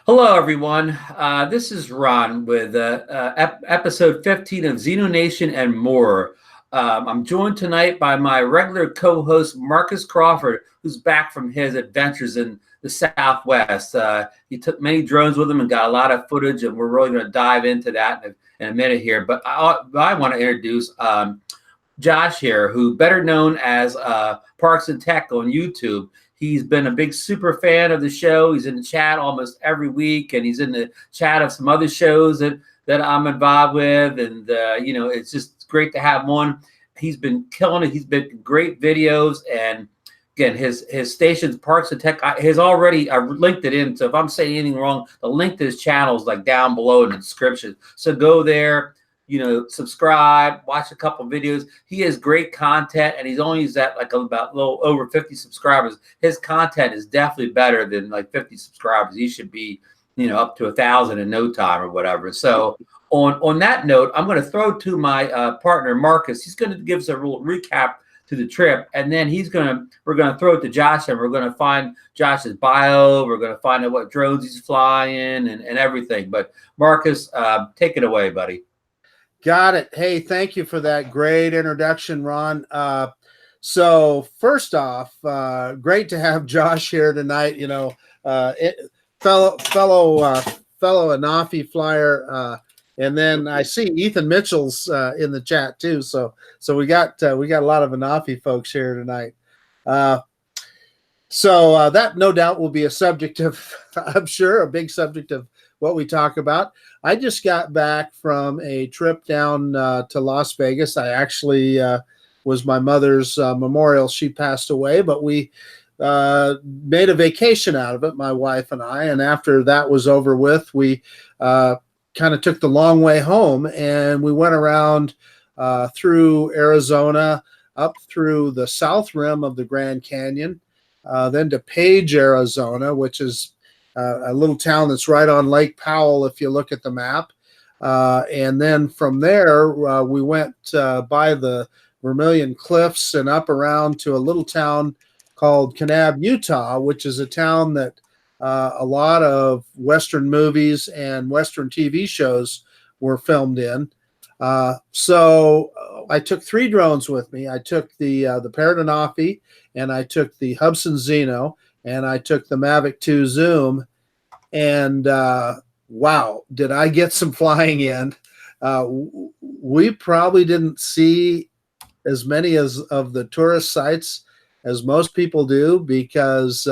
Hello, everyone. This is Ron with episode 15 of ZinoNation and More. I'm joined tonight by my regular co-host, Marcus Crawford, who's back from his adventures in the Southwest. He took many drones with him and got a lot of footage, and we're really going to dive into that in a minute here. But I want to introduce Josh here, who better known as Parks and Tech on YouTube. He's been a big super fan of the show. He's in the chat almost every week, and he's in the chat of some other shows that I'm involved with. And it's just great to have him on. He's been killing it. He's been great videos, and again, his stations, Parks and Tech, has already linked it in. So if I'm saying anything wrong, the link to his channel is like down below in the description. So go there. Subscribe, watch a couple videos. He has great content, and he's only at like about a little over 50 subscribers. His content is definitely better than like 50 subscribers. He should be, up to 1,000 in no time or whatever. So on that note, I'm going to throw to my partner, Marcus. He's going to give us a little recap to the trip, and then we're going to throw it to Josh, and we're going to find Josh's bio. We're going to find out what drones he's flying and everything. But Marcus, take it away, buddy. Got it. Hey, thank you for that great introduction, Ron. So first off, great to have Josh here tonight. Fellow Anafi flyer, and then I see Ethan Mitchell's in the chat too. So we got a lot of Anafi folks here tonight. So that no doubt will be a subject of, I'm sure, a big subject of what we talk about. I just got back from a trip down to Las Vegas. I actually was my mother's memorial. She passed away, but we made a vacation out of it, my wife and I. And after that was over with, we kind of took the long way home, and we went around through Arizona, up through the south rim of the Grand Canyon, then to Page, Arizona, which is a little town that's right on Lake Powell if you look at the map. And then from there, we went by the Vermilion Cliffs and up around to a little town called Kanab, Utah, which is a town that a lot of Western movies and Western TV shows were filmed in. So I took 3 drones with me. I took the Parrot Anafi, and I took the Hubsan Zino, and I took the Mavic 2 Zoom, and wow, did I get some flying in. We probably didn't see as many of the tourist sites as most people do, because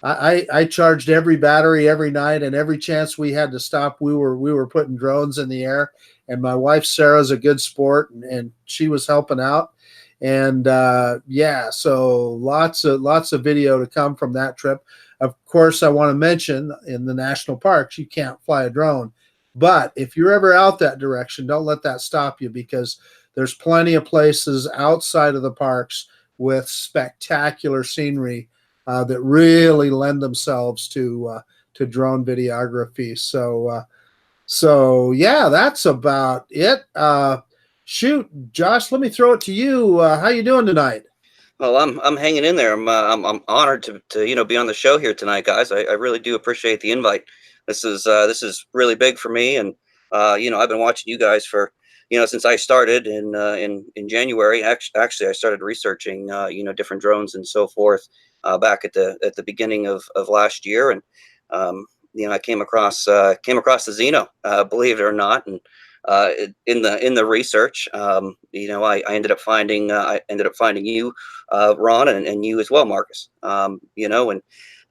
I charged every battery every night, and every chance we had to stop, we were putting drones in the air. And my wife Sarah's a good sport, and she was helping out. And yeah, so lots of video to come from that trip. Of course, I want to mention in the national parks, you can't fly a drone. But if you're ever out that direction, don't let that stop you, because there's plenty of places outside of the parks with spectacular scenery that really lend themselves to drone videography. So yeah, that's about it. Shoot, Josh, let me throw it to you. How you doing tonight? Well, I'm hanging in there. I'm honored to be on the show here tonight, guys. I really do appreciate the invite. This is really big for me, and I've been watching you guys for since I started in January. Actually, I started researching different drones and so forth back at the beginning of last year, and I came across the Zino, believe it or not, and in the research, I ended up finding you, Ron, and you as well, Marcus. And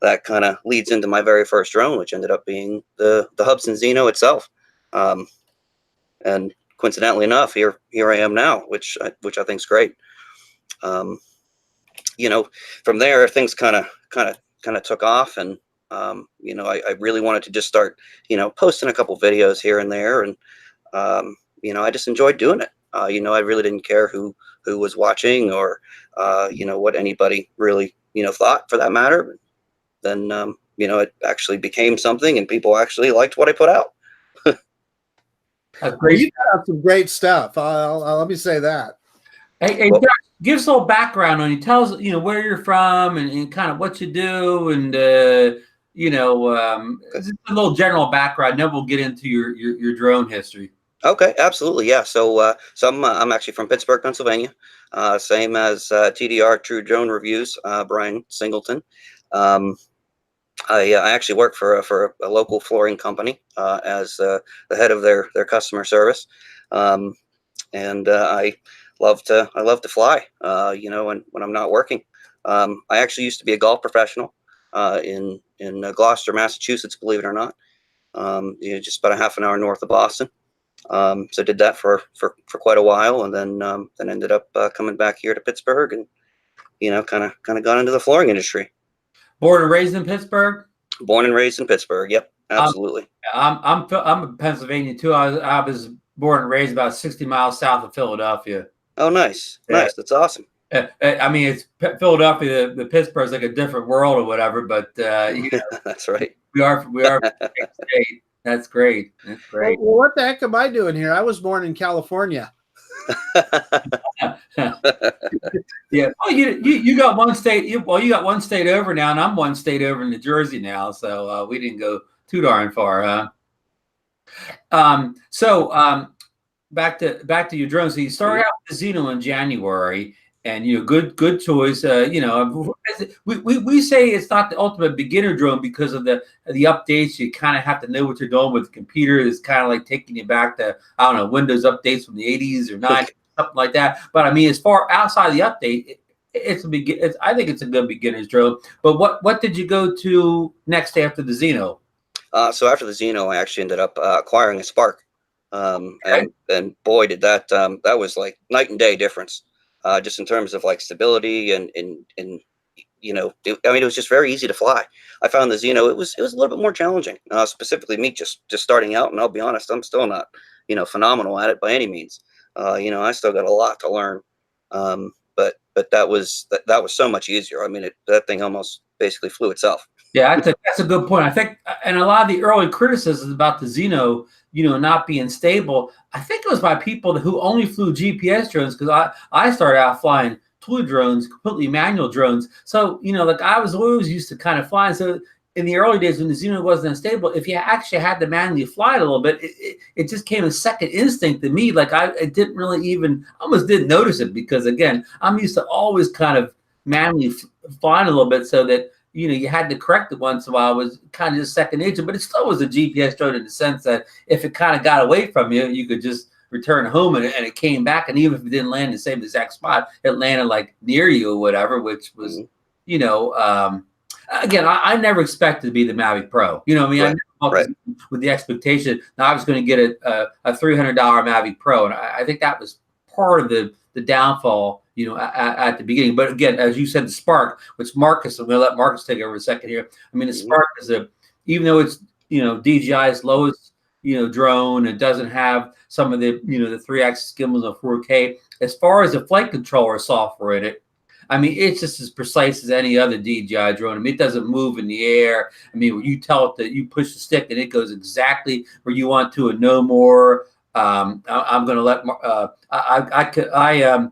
that kind of leads into my very first drone, which ended up being the Hubsan Zino itself. And coincidentally enough, here I am now, which I think is great. From there, things kind of took off, and I really wanted to just start posting a couple videos here and there, and I just enjoyed doing it. I really didn't care who was watching, or what anybody really thought, for that matter. Then it actually became something, and people actually liked what I put out. Well, you got some great stuff. Let me say that. Hey, Josh, give us a little background on you. Tell us, where you're from, and kind of what you do, and just a little general background. Then we'll get into your drone history. Okay, absolutely, yeah. So I'm actually from Pittsburgh, Pennsylvania, same as TDR True Drone Reviews, Brian Singleton. I actually work for a local flooring company as the head of their customer service, and I love to fly. When I'm not working, I actually used to be a golf professional in Gloucester, Massachusetts. Believe it or not, just about a half an hour north of Boston. So did that for quite a while, and then ended up coming back here to Pittsburgh, and kind of got into the flooring industry. Born and raised in Pittsburgh. Born and raised in Pittsburgh. Yep, absolutely. I'm in Pennsylvania too. I was born and raised about 60 miles south of Philadelphia. Oh, nice, nice. That's awesome. I mean, it's Philadelphia. The Pittsburgh's like a different world or whatever, but that's right. We are state. That's great. That's great. Well, what the heck am I doing here? I was born in California. Yeah. Well, you got one state. You got one state over now, and I'm one state over in New Jersey now. So we didn't go too darn far, huh? Back to your drones. So you started out with the Zino in January, and good choice. We say it's not the ultimate beginner drone because of the updates. You kind of have to know what you're doing with the computer. It's kind of like taking you back to, I don't know, Windows updates from the 80s or 90s, something like that. But I mean, as far outside of the update, I think it's a good beginner's drone. But what did you go to next after the Zino? So after the Zino, I actually ended up acquiring a Spark, and boy, did that was like night and day difference, just in terms of like stability and it was just very easy to fly. I found the Zino, it was a little bit more challenging, specifically me just starting out, and I'll be honest, I'm still not phenomenal at it by any means. I still got a lot to learn, but that was so much easier. I mean, that thing almost basically flew itself. Yeah, that's a good point. I think, and a lot of the early criticisms about the Zino, not being stable, I think it was by people who only flew GPS drones, because I started out flying tool drones, completely manual drones. So, like I was always used to kind of flying. So in the early days when the Zino wasn't unstable, if you actually had to manually fly it a little bit, it just came a second instinct to me. Like I didn't really almost didn't notice it, because again, I'm used to always kind of manually flying a little bit, so that you had to correct it once in a while. It was kind of just second nature, but it still was a GPS drone in the sense that if it kind of got away from you, you could just return home and it came back. And even if it didn't land in the same exact spot, it landed like near you or whatever, which was, again, I never expected to be the Mavic Pro. I mean, right. I never with the expectation that I was going to get a $300 Mavic Pro. And I think that was part of the downfall, at the beginning. But again, as you said, the Spark, which Marcus, I'm going to let Marcus take over a second here. I mean, the Spark is even though it's, DJI's lowest, drone, it doesn't have some of the, the 3-axis gimbals of 4K. As far as the flight controller software in it, I mean, it's just as precise as any other DJI drone. I mean, it doesn't move in the air. I mean, when you tell it that you push the stick and it goes exactly where you want to and no more. I'm going to let I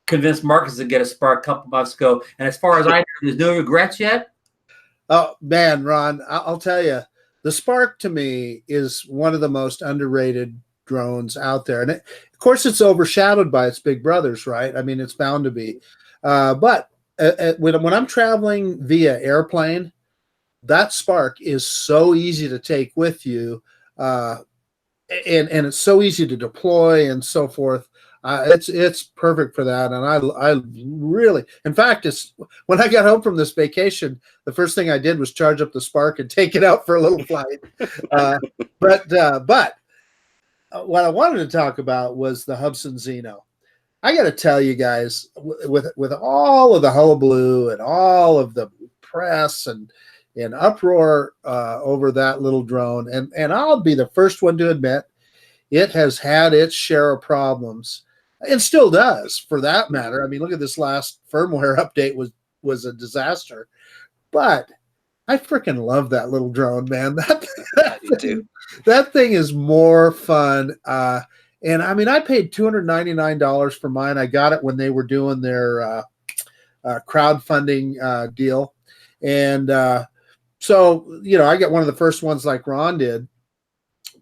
convinced Marcus to get a Spark a couple months ago, and as far as I know, there's no regrets yet. Oh man, Ron, I'll tell you, the Spark to me is one of the most underrated drones out there, and of course, it's overshadowed by its big brothers, right? I mean, it's bound to be. But when I'm traveling via airplane, that Spark is so easy to take with you. And it's so easy to deploy and so forth. It's perfect for that. And I really, in fact, when I got home from this vacation, the first thing I did was charge up the Spark and take it out for a little flight. But what I wanted to talk about was the Hubsan Zino. I got to tell you guys, with all of the hullabaloo and all of the press and uproar over that little drone, and I'll be the first one to admit it has had its share of problems, and still does, for that matter. I mean, look at this last firmware update was a disaster, but I freaking love that little drone, man. That thing is more fun. And I mean, I paid $299 for mine. I got it when they were doing their crowdfunding deal, and So, I got one of the first ones like Ron did,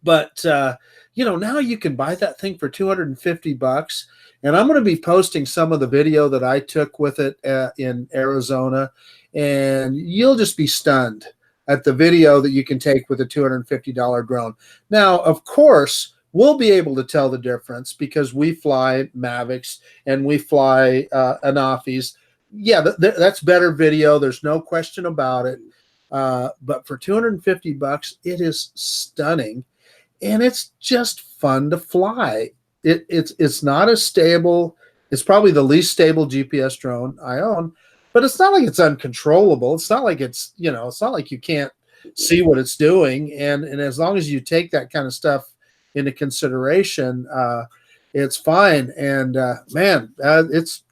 but now you can buy that thing for $250, and I'm going to be posting some of the video that I took with it in Arizona, and you'll just be stunned at the video that you can take with a $250 drone. Now, of course, we'll be able to tell the difference because we fly Mavics and we fly Anafis. Yeah, that's better video. There's no question about it. But for $250, it is stunning, and it's just fun to fly. It's not as stable. It's probably the least stable GPS drone I own, but it's not like it's uncontrollable. It's not like it's not like you can't see what it's doing. And as long as you take that kind of stuff into consideration, it's fine. And man, it's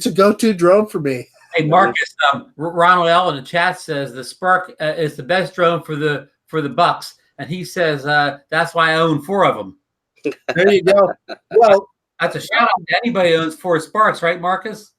a go-to drone for me. Hey Marcus, Ronald L in the chat says the Spark is the best drone for the Bucks, and he says that's why I own 4 of them. There you go. Well, that's a shout out to anybody who owns 4 Sparks, right, Marcus?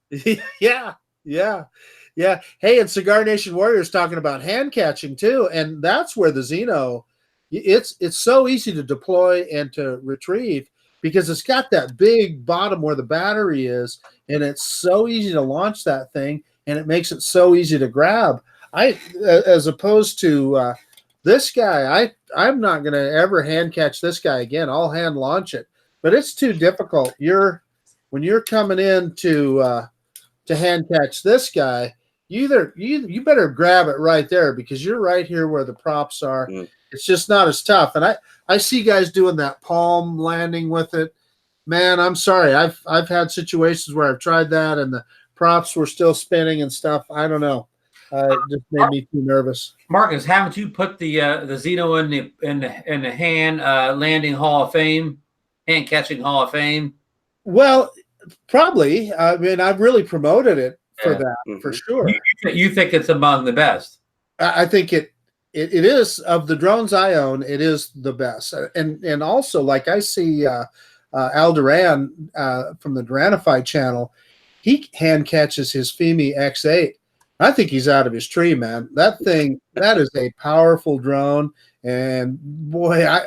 Yeah. Hey, and Cigar Nation Warriors talking about hand catching too, and that's where the Zino, it's so easy to deploy and to retrieve because it's got that big bottom where the battery is, and it's so easy to launch that thing, and it makes it so easy to grab. As opposed to this guy, I'm not going to ever hand catch this guy again. I'll hand launch it, but it's too difficult. When you're coming in to hand catch this guy, you better grab it right there because you're right here where the props are. It's just not as tough. And I see guys doing that palm landing with it. Man, I'm sorry. I've had situations where I've tried that and the props were still spinning and stuff. I don't know. It just made me too nervous. Marcus, haven't you put the Zino in the hand landing Hall of Fame, hand catching Hall of Fame? Well, probably. I mean, I've really promoted it for that, for sure. You think it's among the best? I think it is. Of the drones I own, it is the best. And also, like I see Al Duran from the Duranify channel, he hand catches his Femi X8. I think he's out of his tree, man. That thing, that is a powerful drone. And boy, I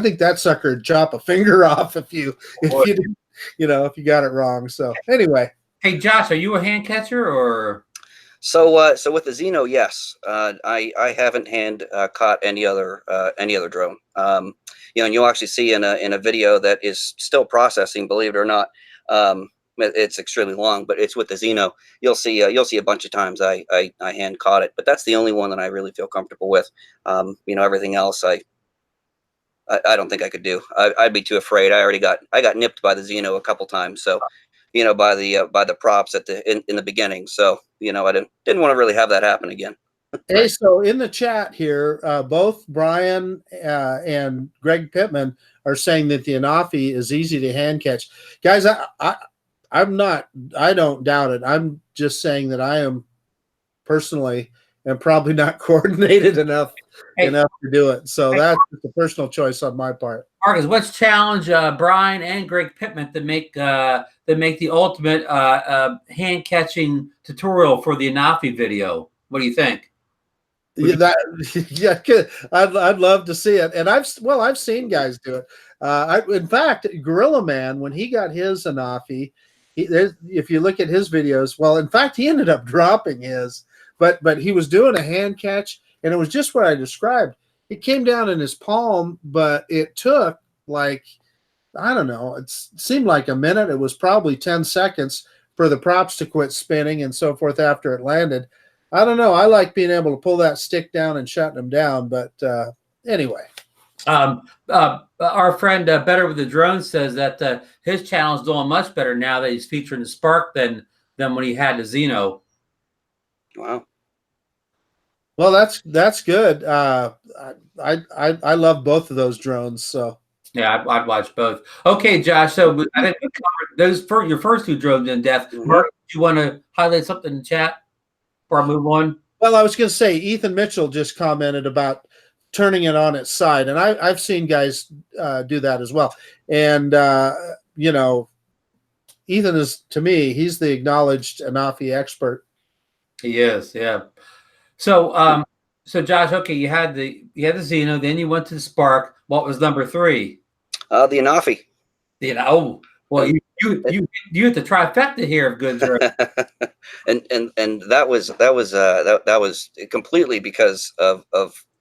think that sucker would chop a finger off if you got it wrong. So anyway. Hey Josh, are you a hand catcher or? So with the Zino, yes. I haven't hand caught any other drone. And you'll actually see in a video that is still processing, believe it or not. It's extremely long, but it's with the Zino. You'll see a bunch of times I hand caught it, but that's the only one that I really feel comfortable with. Everything else I don't think I could do. I'd be too afraid. I got nipped by the Zino a couple times. So, by the props in the beginning. So, I didn't want to really have that happen again. Hey, so in the chat here, both Brian and Greg Pittman are saying that the Anafi is easy to hand catch. Guys, I don't doubt it. I'm just saying that I am personally and probably not coordinated enough to do it. So that's a personal choice on my part. Marcus, let's challenge Brian and Greg Pittman to make the ultimate hand catching tutorial for the Anafi video. What do you think? I'd love to see it, and I've seen guys do it. In fact, Gorilla Man, when he got his Anafi, if you look at his videos, well, in fact, he ended up dropping his, but he was doing a hand catch, and it was just what I described. It came down in his palm, but it took like, I don't know, it seemed like a minute. It was probably 10 seconds for the props to quit spinning and so forth after it landed. I don't know. I like being able to pull that stick down and shut them down. But anyway. Our friend Better with the Drone says that his channel is doing much better now that he's featuring the Spark than when he had the Zino. Wow. Well, that's good. I love both of those drones. So yeah, I'd watch both. Okay, Josh. So I think we covered those for your first 2 drones in depth. Mark, do you want to highlight something in the chat before I move on? Well, I was going to say Ethan Mitchell just commented about turning it on its side, and I've seen guys do that as well. And Ethan is, to me, he's the acknowledged Anafi expert. He is, yeah. So So Josh, okay, you had the Zino, then you went to the Spark. What was number 3? The Anafi. Well, you hit the trifecta here of goods, right? and that was completely because of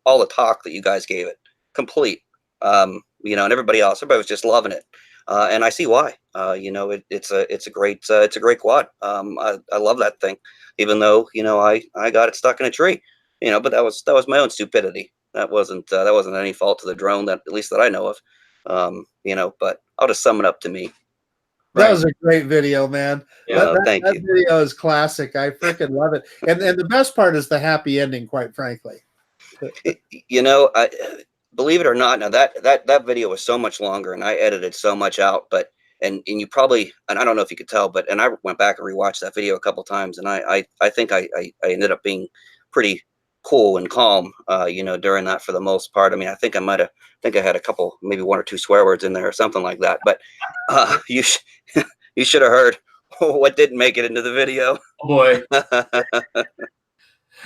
all the talk that you guys gave it. Complete. And everybody was just loving it. And I see why. It's a great quad. I love that thing, even though I got it stuck in a tree. But that was my own stupidity. That wasn't any fault to the drone, that at least that I know of. But I'll just sum it up to me. That was a great video, man. Thank you. That video is classic. I freaking love it. And the best part is the happy ending, quite frankly. I believe it or not, now that video was so much longer, and I edited so much out. But and you probably, and I don't know if you could tell, but I went back and rewatched that video a couple times, and I think I ended up being pretty cool and calm, during that for the most part. I mean, I had a couple, maybe 1 or 2 swear words in there or something like that. But you should have heard what didn't make it into the video. Oh boy.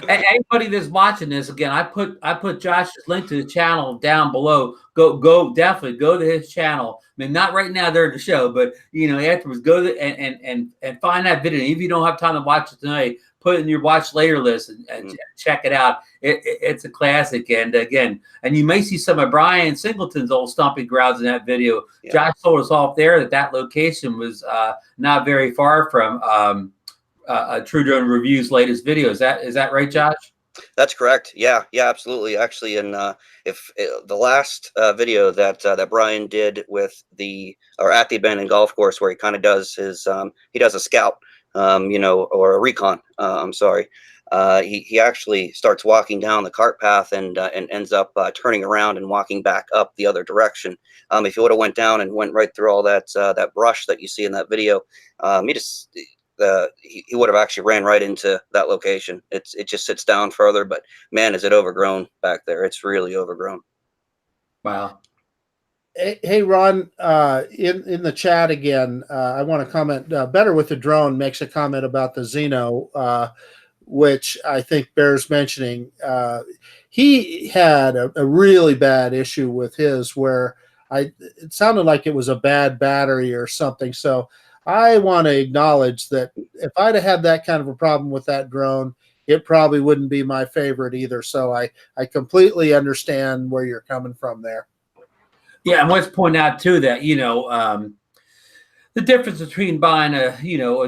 Anybody that's watching this, again, I put Josh's link to the channel down below. Definitely go to his channel. I mean, not right now during the show, but afterwards, go to and find that video. Even if you don't have time to watch it tonight, put it in your watch later list and check it out. It's a classic. And again, and you may see some of Brian Singleton's old stomping grounds in that video. Yeah. Josh told us off there that location was not very far from True Drone Review's latest video. Is that right, Josh? That's correct. Yeah, absolutely. Actually, and if the last video that Brian did at the abandoned golf course, where he kind of does his he does a scout, or a recon. I'm sorry. He actually starts walking down the cart path and ends up turning around and walking back up the other direction. If he would have went down and went right through all that brush that you see in that video, he would have actually ran right into that location. It just sits down further, but man, is it overgrown back there. It's really overgrown. Wow. Hey, Ron, in the chat again, I want to comment. Better with the Drone makes a comment about the Zino, which I think bears mentioning. He had a really bad issue with his where it sounded like it was a bad battery or something. So I want to acknowledge that if I'd have had that kind of a problem with that drone, it probably wouldn't be my favorite either. So I completely understand where you're coming from there. Yeah, and let's point out too that the difference between buying a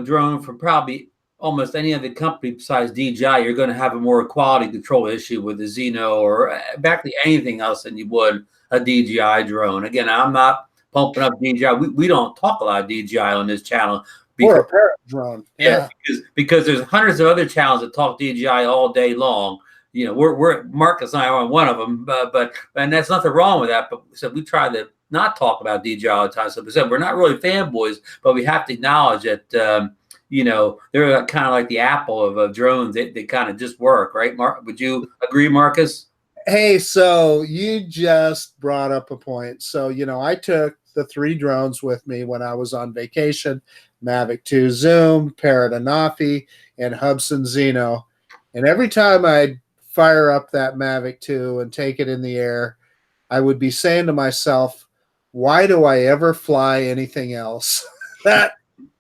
drone from probably almost any other company besides DJI, you're going to have a more quality control issue with the Zino or basically anything else than you would a DJI drone. Again, I'm not pumping up DJI. We don't talk a lot of DJI on this channel. Or a parrot drone. Yeah, because there's hundreds of other channels that talk DJI all day long. We're Marcus and I are on one of them, but that's nothing wrong with that. But so we try to not talk about DJI all the time. So we said we're not really fanboys, but we have to acknowledge that they're kind of like the Apple of drones. They kind of just work, right? Would you agree, Marcus? Hey, so you just brought up a point. So I took the 3 drones with me when I was on vacation: Mavic 2 Zoom, Parrot Anafi, and Hubsan Zino. And every time I'd fire up that Mavic 2 and take it in the air, I would be saying to myself, why do I ever fly anything else? That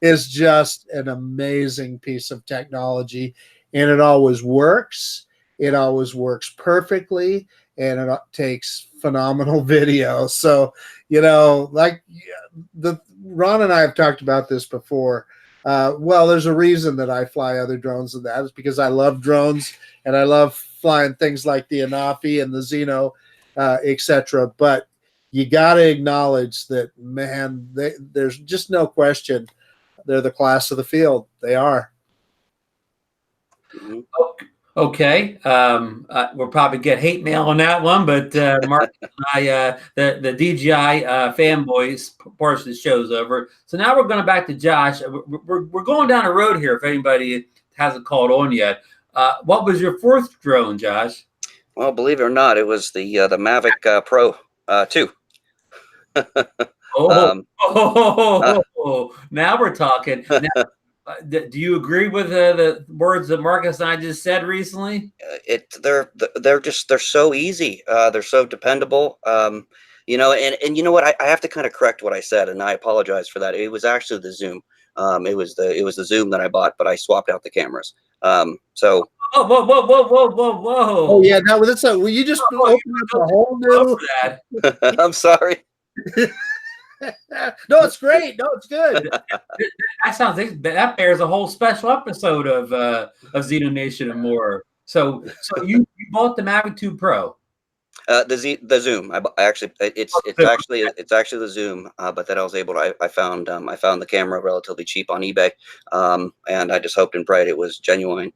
is just an amazing piece of technology, and it always works. It always works perfectly, and it takes phenomenal video. So, like Ron and I have talked about this before. Well, there's a reason that I fly other drones than that. It's because I love drones and I love flying things like the Anafi and the Zino, etc. But you got to acknowledge that, man, there's just no question. They're the class of the field. They are. Okay. We'll probably get hate mail on that one, but Mark and I, the DJI fanboys portion of the show's over. So now we're going back to Josh. We're going down a road here if anybody hasn't called on yet. What was your 4th drone, Josh? Well, believe it or not, it was the Mavic Pro 2. Now we're talking. Do you agree with the words that Marcus and I just said recently? They're so easy. They're so dependable. And you know what? I have to kind of correct what I said, and I apologize for that. It was actually the zoom. It was the zoom that I bought, but I swapped out the cameras. So Oh, whoa, whoa, whoa, whoa, whoa, whoa! Oh yeah, now that's a. Well, you just opened up a whole new. That. I'm sorry. No, it's great. No, it's good. That sounds that bears a whole special episode of ZinoNation and More. So you bought the Mavic 2 Pro. The zoom. I actually it's actually the zoom, but that I was able to. I found the camera relatively cheap on eBay, and I just hoped and prayed it was genuine,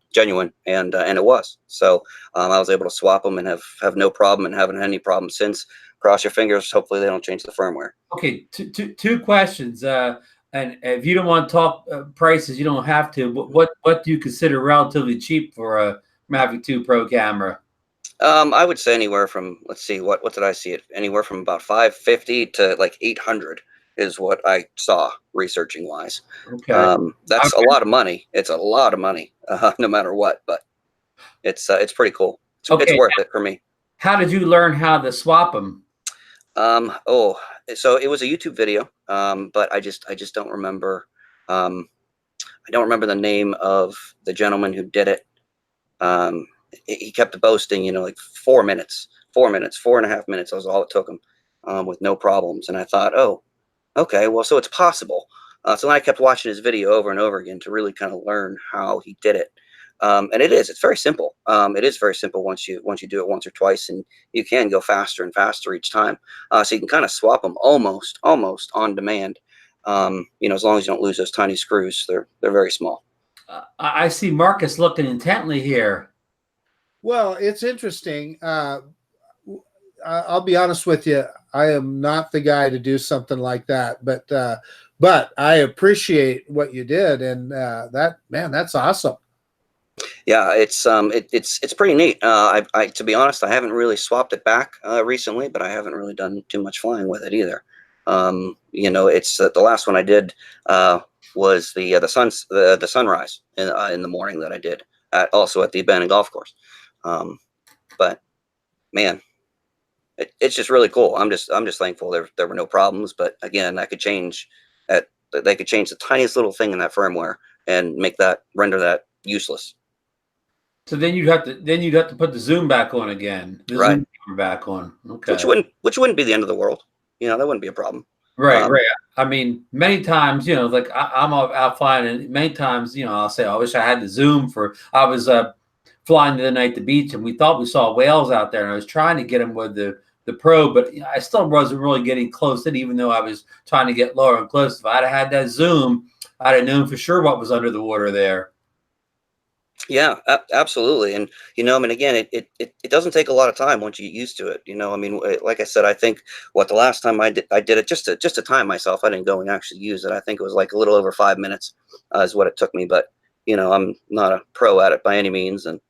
and it was. So I was able to swap them and have no problem, and haven't had any problem since. Cross your fingers. Hopefully they don't change the firmware. Okay, two questions. And if you don't want to talk prices, you don't have to. But what do you consider relatively cheap for a Mavic 2 Pro camera? I would say anywhere from, let's see, what did I see it? Anywhere from about 550 to like 800 is what I saw researching wise. Okay. That's a lot of money. It's a lot of money, no matter what, but it's pretty cool. It's worth it for me. How did you learn how to swap them? So it was a YouTube video, but I just don't remember. I don't remember the name of the gentleman who did it. He kept boasting, like 4 minutes, 4.5 minutes. That was all it took him, with no problems. And I thought, oh, okay, well, so it's possible. So then I kept watching his video over and over again to really kind of learn how he did it. And it's very simple. It is very simple once you do it once or twice, and you can go faster and faster each time. So you can kind of swap them almost on demand. As long as you don't lose those tiny screws, they're very small. I see Marcus looking intently here. Well, it's interesting. I'll be honest with you. I am not the guy to do something like that, but I appreciate what you did, and that's awesome. Yeah, it's pretty neat. I to be honest, I haven't really swapped it back recently, but I haven't really done too much flying with it either. It's the last one I did was the sunrise in the morning that I did also at the abandoned golf course. But man, it's just really cool. I'm just thankful there were no problems. But again, they could change the tiniest little thing in that firmware and render that useless. So then you'd have to put the zoom back on again. Right. Zoom back on. Okay. Which wouldn't be the end of the world. That wouldn't be a problem. Right. I mean, many times, like I'm out flying, and many times, I'll say, I wish I had the zoom I was flying the other night at the beach, and we thought we saw whales out there, and I was trying to get them with the Pro, but I still wasn't really getting close in, even though I was trying to get lower and close. If I'd have had that zoom, I'd have known for sure what was under the water there. Yeah, absolutely. And, again, it doesn't take a lot of time once you get used to it. Like I said, I think the last time I did it just to time myself. I didn't go and actually use it. I think it was like a little over 5 minutes is what it took me. But, I'm not a pro at it by any means. And,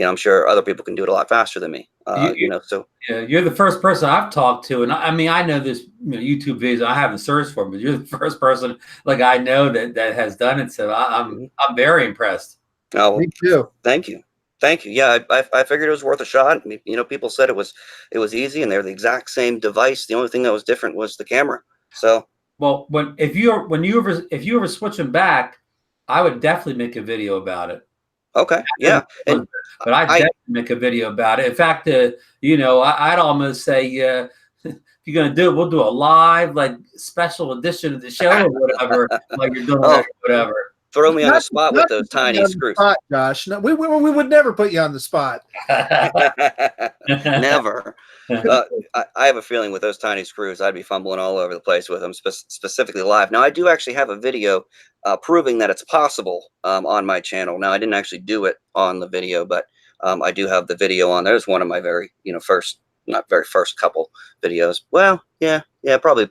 I'm sure other people can do it a lot faster than me. So. Yeah, you're the first person I've talked to. And I mean, I know this YouTube videos I haven't searched for, but you're the first person like I know that has done it. So I'm very impressed. Oh, me too. Thank you. Yeah, I figured it was worth a shot. People said it was easy, and they're the exact same device. The only thing that was different was the camera. So, well, if you ever switch them back, I would definitely make a video about it. Okay, yeah, but I'd definitely make a video about it. In fact, I'd almost say, if you're gonna do it, we'll do a live special edition of the show or whatever, like you're doing whatever. Throw me on the spot with those tiny screws. Spot, Josh. No, we would never put you on the spot. Never. I have a feeling with those tiny screws, I'd be fumbling all over the place with them, specifically live. Now, I do actually have a video proving that it's possible on my channel. Now, I didn't actually do it on the video, but I do have the video on. There's one of my very, not very first couple videos. Well, yeah, probably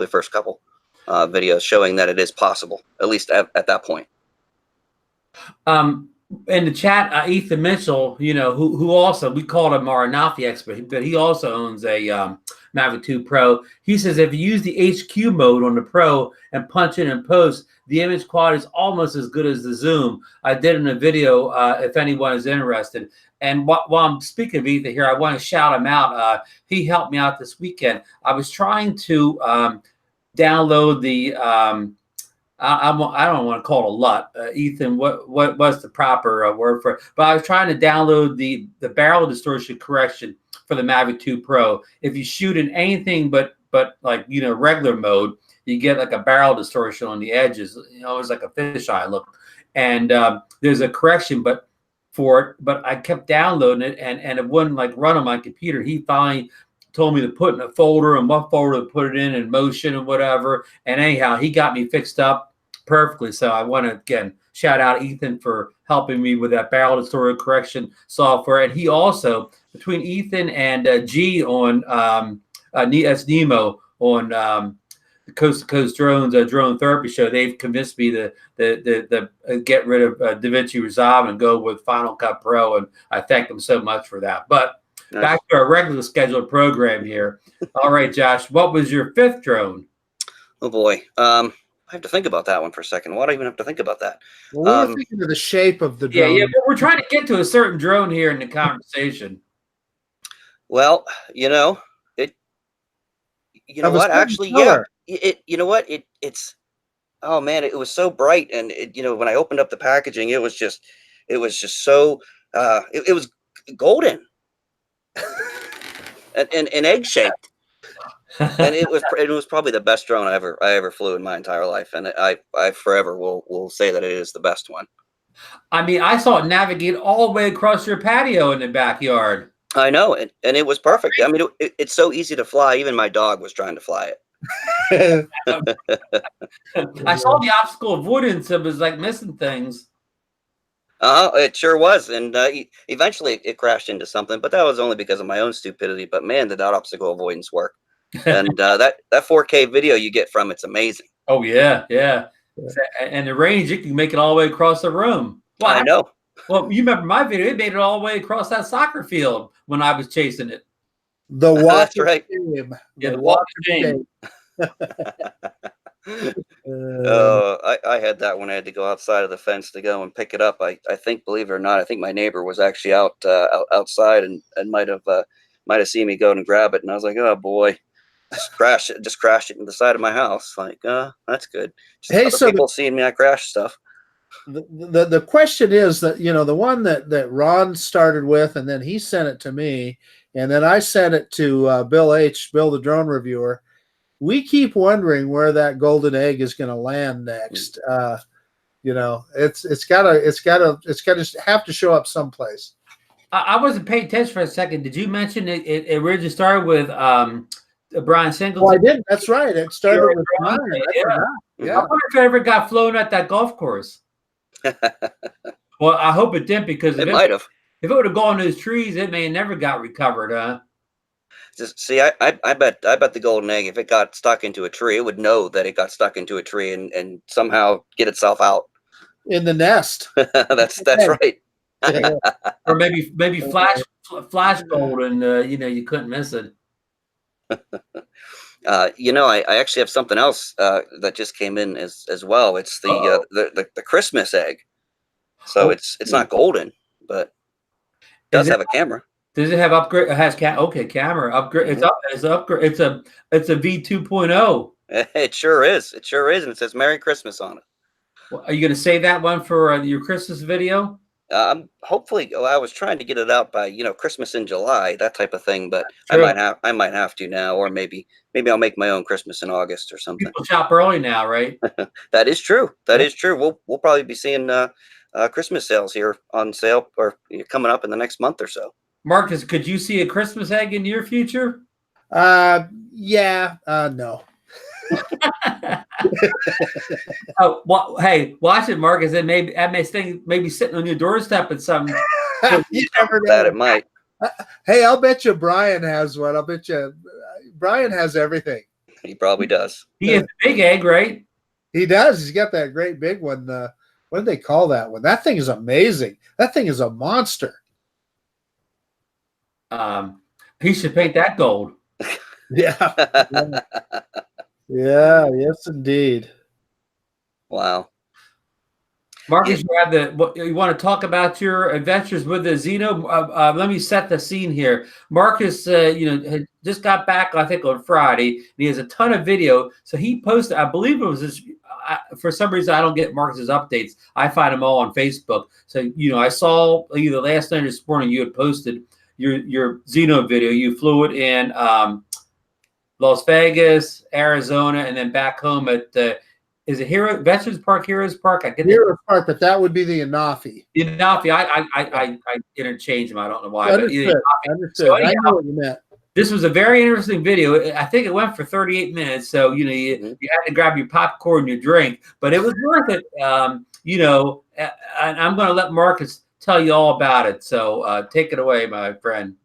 first couple. Videos showing that it is possible, at least at that point. In the chat, Ethan Mitchell, who also, we called him our Nafi expert, but he also owns a Mavic 2 Pro. He says if you use the HQ mode on the Pro and punch in post, the image quality is almost as good as the zoom. I did in a video if anyone is interested. And while I'm speaking of Ethan here, I want to shout him out. He helped me out this weekend. I was trying to download the I don't want to call it a LUT. Ethan, what was the proper word for it? But I was trying to download the barrel distortion correction for the Mavic 2 Pro. If you shoot in anything but like, you know, regular mode, you get like a barrel distortion on the edges. You know, it's like a fisheye look. And there's a correction, but I kept downloading it and it wouldn't like run on my computer. He finally told me to put in a folder and what folder to put it in motion and whatever. And anyhow, he got me fixed up perfectly. So I want to again shout out Ethan for helping me with that barrel distortion correction software. And he also, between Ethan and G on that's Nemo on the Coast to Coast Drones Drone Therapy Show, they've convinced me to get rid of DaVinci Resolve and go with Final Cut Pro, and I thank them so much for that. But nice. Back to our regular scheduled program here. All right, Josh, what was your 5th drone? Oh boy, I have to think about that one for a second. Why do I even have to think about that? Well, we're thinking of the shape of the drone. Yeah, but we're trying to get to a certain drone here in the conversation. Well, you know it. You know what? Actually, color. Yeah. You know what? It's. Oh man, it was so bright, and you know, when I opened up the packaging, it was just so. It was golden, and egg shaped, and it was probably the best drone I ever flew in my entire life, and I forever will say that it is the best one. I mean, I saw it navigate all the way across your patio in the backyard. I know, and it was perfect. I mean, it's so easy to fly. Even my dog was trying to fly it. I saw the obstacle avoidance. It was like missing things. It sure was, and eventually it crashed into something, but that was only because of my own stupidity. But man, did that obstacle avoidance work! And that 4K video you get from it's amazing. Oh yeah. And the range, you can make it all the way across the room. Well, I know. Well, you remember my video? It made it all the way across that soccer field when I was chasing it. The water That's right. game. Yeah, the water game. I had that when I had to go outside of the fence to go and pick it up. I think, believe it or not, I think my neighbor was actually outside and might have seen me go and grab it, and I was like, oh boy, just crash it into the side of my house. Like, that's good. Just people seeing me, I crash stuff. The question is that, you know, the one that Ron started with, and then he sent it to me, and then I sent it to Bill the drone reviewer. We keep wondering where that golden egg is going to land next. You know, it's gotta have to show up someplace. I wasn't paying attention for a second. Did you mention it originally started with Brian Singleton? Oh, I did. That's right. It started with Brian. Yeah. I wonder if it ever got flown at that golf course. Well, I hope it didn't, because it might have. If it would have gone to those trees, it may have never got recovered, huh? Just see, I bet the golden egg, if it got stuck into a tree, it would know that it got stuck into a tree and somehow get itself out in the nest. That's right. Or maybe flash gold, and you know, you couldn't miss it. You know, I actually have something else that just came in as well. It's the Christmas egg. So it's not golden, but it does have a camera. Does it have upgrade? It has camera upgrade. It's upgrade. It's a V 2.0. It sure is. It sure is, and it says Merry Christmas on it. Well, are you going to save that one for your Christmas video? Hopefully. I was trying to get it out by, you know, Christmas in July, that type of thing. But I might have to now, or maybe I'll make my own Christmas in August or something. People shop early now, right? That is true. That is true. We'll probably be seeing Christmas sales here on sale or coming up in the next month or so. Marcus, could you see a Christmas egg in your future? Yeah. No. Oh, well, hey, watch it, Marcus. That may maybe sitting on your doorstep at some. You never know. That it might. Hey, I'll bet you Brian has one. I'll bet you Brian has everything. He probably does. He has a big egg, right? He does. He's got that great big one. What do they call that one? That thing is amazing. That thing is a monster. He should paint that gold. Yeah. Yeah. Yes, indeed. Wow. Marcus, you want to talk about your adventures with the Zino? Let me set the scene here. Marcus, had just got back, I think, on Friday, and he has a ton of video. So he posted, I believe it was this. For some reason, I don't get Marcus's updates. I find them all on Facebook. So I saw either last night or this morning you had posted your Zino video. You flew it in Las Vegas, Arizona, and then back home at is it Veterans Park, Heroes Park? I get Heroes Park, but that would be the Anafi. The Anafi, I interchange them. I don't know why. Understood. But Understood. So anyhow, I know what you meant. This was a very interesting video. I think it went for 38 minutes. So, you had to grab your popcorn, your drink, but it was worth it. And I'm going to let Marcus tell you all about it. So take it away, my friend.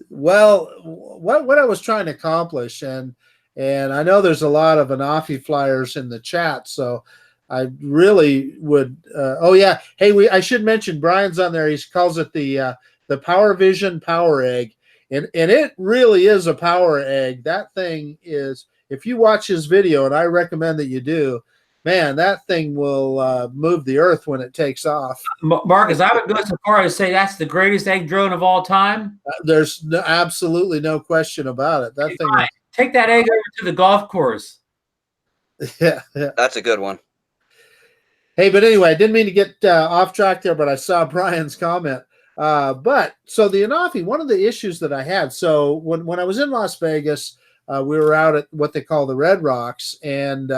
Well, what I was trying to accomplish, and I know there's a lot of Anafi flyers in the chat, so I really would. Oh yeah, hey, I should mention Brian's on there. He calls it the Power Vision Power Egg, and it really is a power egg. That thing is. If you watch his video, and I recommend that you do, man, that thing will move the earth when it takes off. Marcus, I would go so far as to say that's the greatest egg drone of all time. There's absolutely no question about it. That thing. Take that egg over to the golf course. Yeah. That's a good one. Hey, but anyway, I didn't mean to get off track there, but I saw Brian's comment. But so the Anafi, one of the issues that I had, so when I was in Las Vegas, we were out at what they call the Red Rocks, and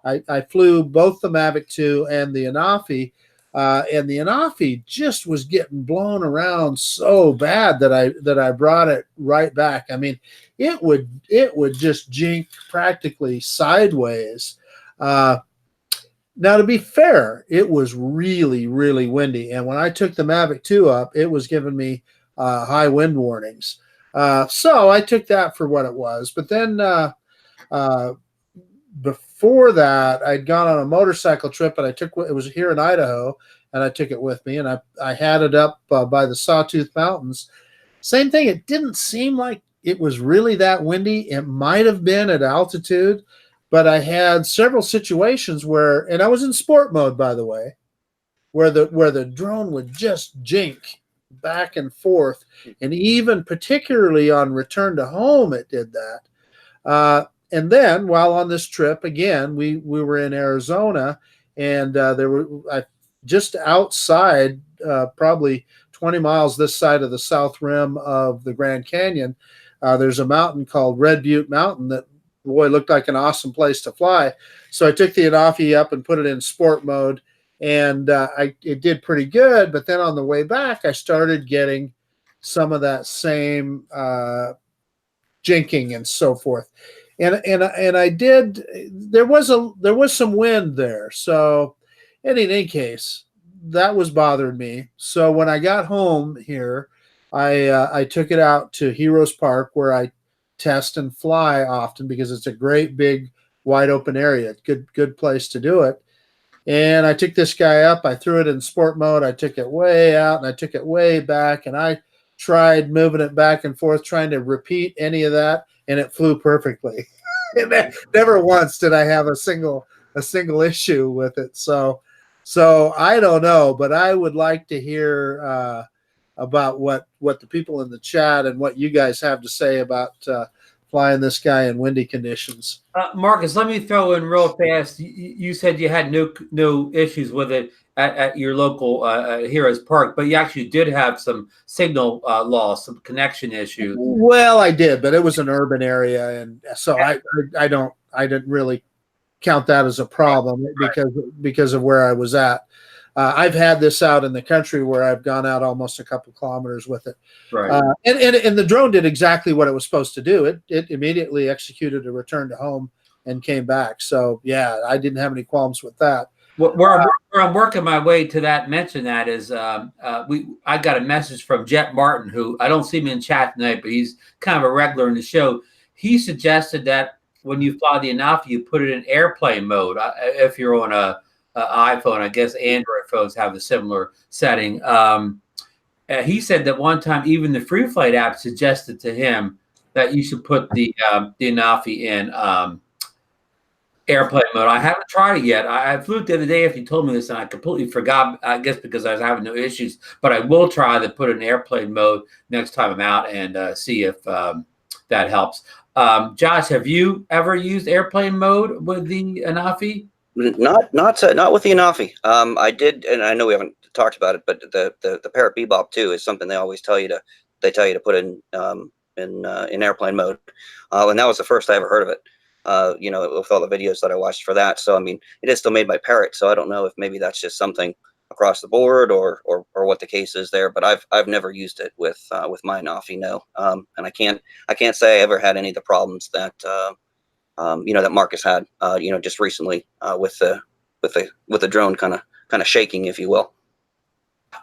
I flew both the Mavic 2 and the Anafi, and the Anafi just was getting blown around so bad that I brought it right back. I mean, it would just jink practically sideways. Now, to be fair, it was really, really windy, and when I took the Mavic 2 up, it was giving me high wind warnings. So I took that for what it was. But then before that, I'd gone on a motorcycle trip, and it was here in Idaho, and I took it with me, and I had it up by the Sawtooth Mountains. Same thing. It didn't seem like it was really that windy. It might have been at altitude, but I had several situations where, and I was in sport mode, by the way, where the drone would just jink back and forth, and even particularly on return to home, it did that. And then while on this trip, again, we were in Arizona, and there were just outside, probably 20 miles this side of the south rim of the Grand Canyon. There's a mountain called Red Butte Mountain that, boy, looked like an awesome place to fly. So I took the Anafi up and put it in sport mode, and it did pretty good. But then on the way back, I started getting some of that same jinking and so forth. And I did. There was some wind there. So in any case, that was bothering me. So when I got home here, I took it out to Heroes Park, where I test and fly often because it's a great big wide open area. Good place to do it. And I took this guy up. I threw it in sport mode. I took it way out and I took it way back, and I tried moving it back and forth, trying to repeat any of that, and it flew perfectly. Never once did I have a single issue with it. So I don't know, but I would like to hear about what the people in the chat and what you guys have to say about flying this guy in windy conditions. Marcus, let me throw in real fast. You said you had no issues with it at your local Heroes Park, but you actually did have some signal loss, some connection issues. Well, I did, but it was an urban area, and so I didn't really count that as a problem because of where I was at. I've had this out in the country where I've gone out almost a couple kilometers with it. Right. And the drone did exactly what it was supposed to do. It immediately executed a return to home and came back. So yeah, I didn't have any qualms with that. Where I'm working my way to that, mention that is I got a message from Jet Martin, who I don't see him in chat tonight, but he's kind of a regular in the show. He suggested that when you fly the Anafi, you put it in airplane mode. If you're on a iPhone, I guess Android phones have a similar setting. He said that one time even the Free Flight app suggested to him that you should put the Anafi in airplane mode. I haven't tried it yet. I flew it the other day after you told me this, and I completely forgot, I guess because I was having no issues. But I will try to put it in airplane mode next time I'm out and see if that helps. Josh, have you ever used airplane mode with the Anafi? Not with the Anafi. I did, and I know we haven't talked about it, but the Parrot Bebop too is something they always tell you to put in airplane mode, and that was the first I ever heard of it. With all the videos that I watched for that. So I mean, it is still made by Parrot, so I don't know if maybe that's just something across the board or what the case is there. But I've never used it with my Anafi, no. And I can't say I ever had any of the problems that that Marcus had just recently with the drone kind of shaking, if you will.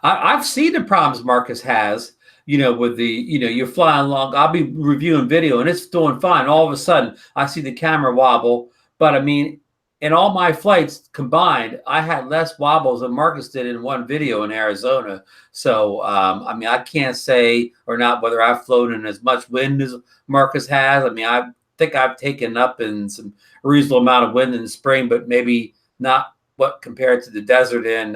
I've seen the problems Marcus has, with the, you're flying along. I'll be reviewing video and it's doing fine. All of a sudden, I see the camera wobble. But I mean, in all my flights combined, I had less wobbles than Marcus did in one video in Arizona. So, I mean, I can't say or not whether I've flown in as much wind as Marcus has. I mean, I think I've taken up in some reasonable amount of wind in the spring, but maybe not what compared to the desert in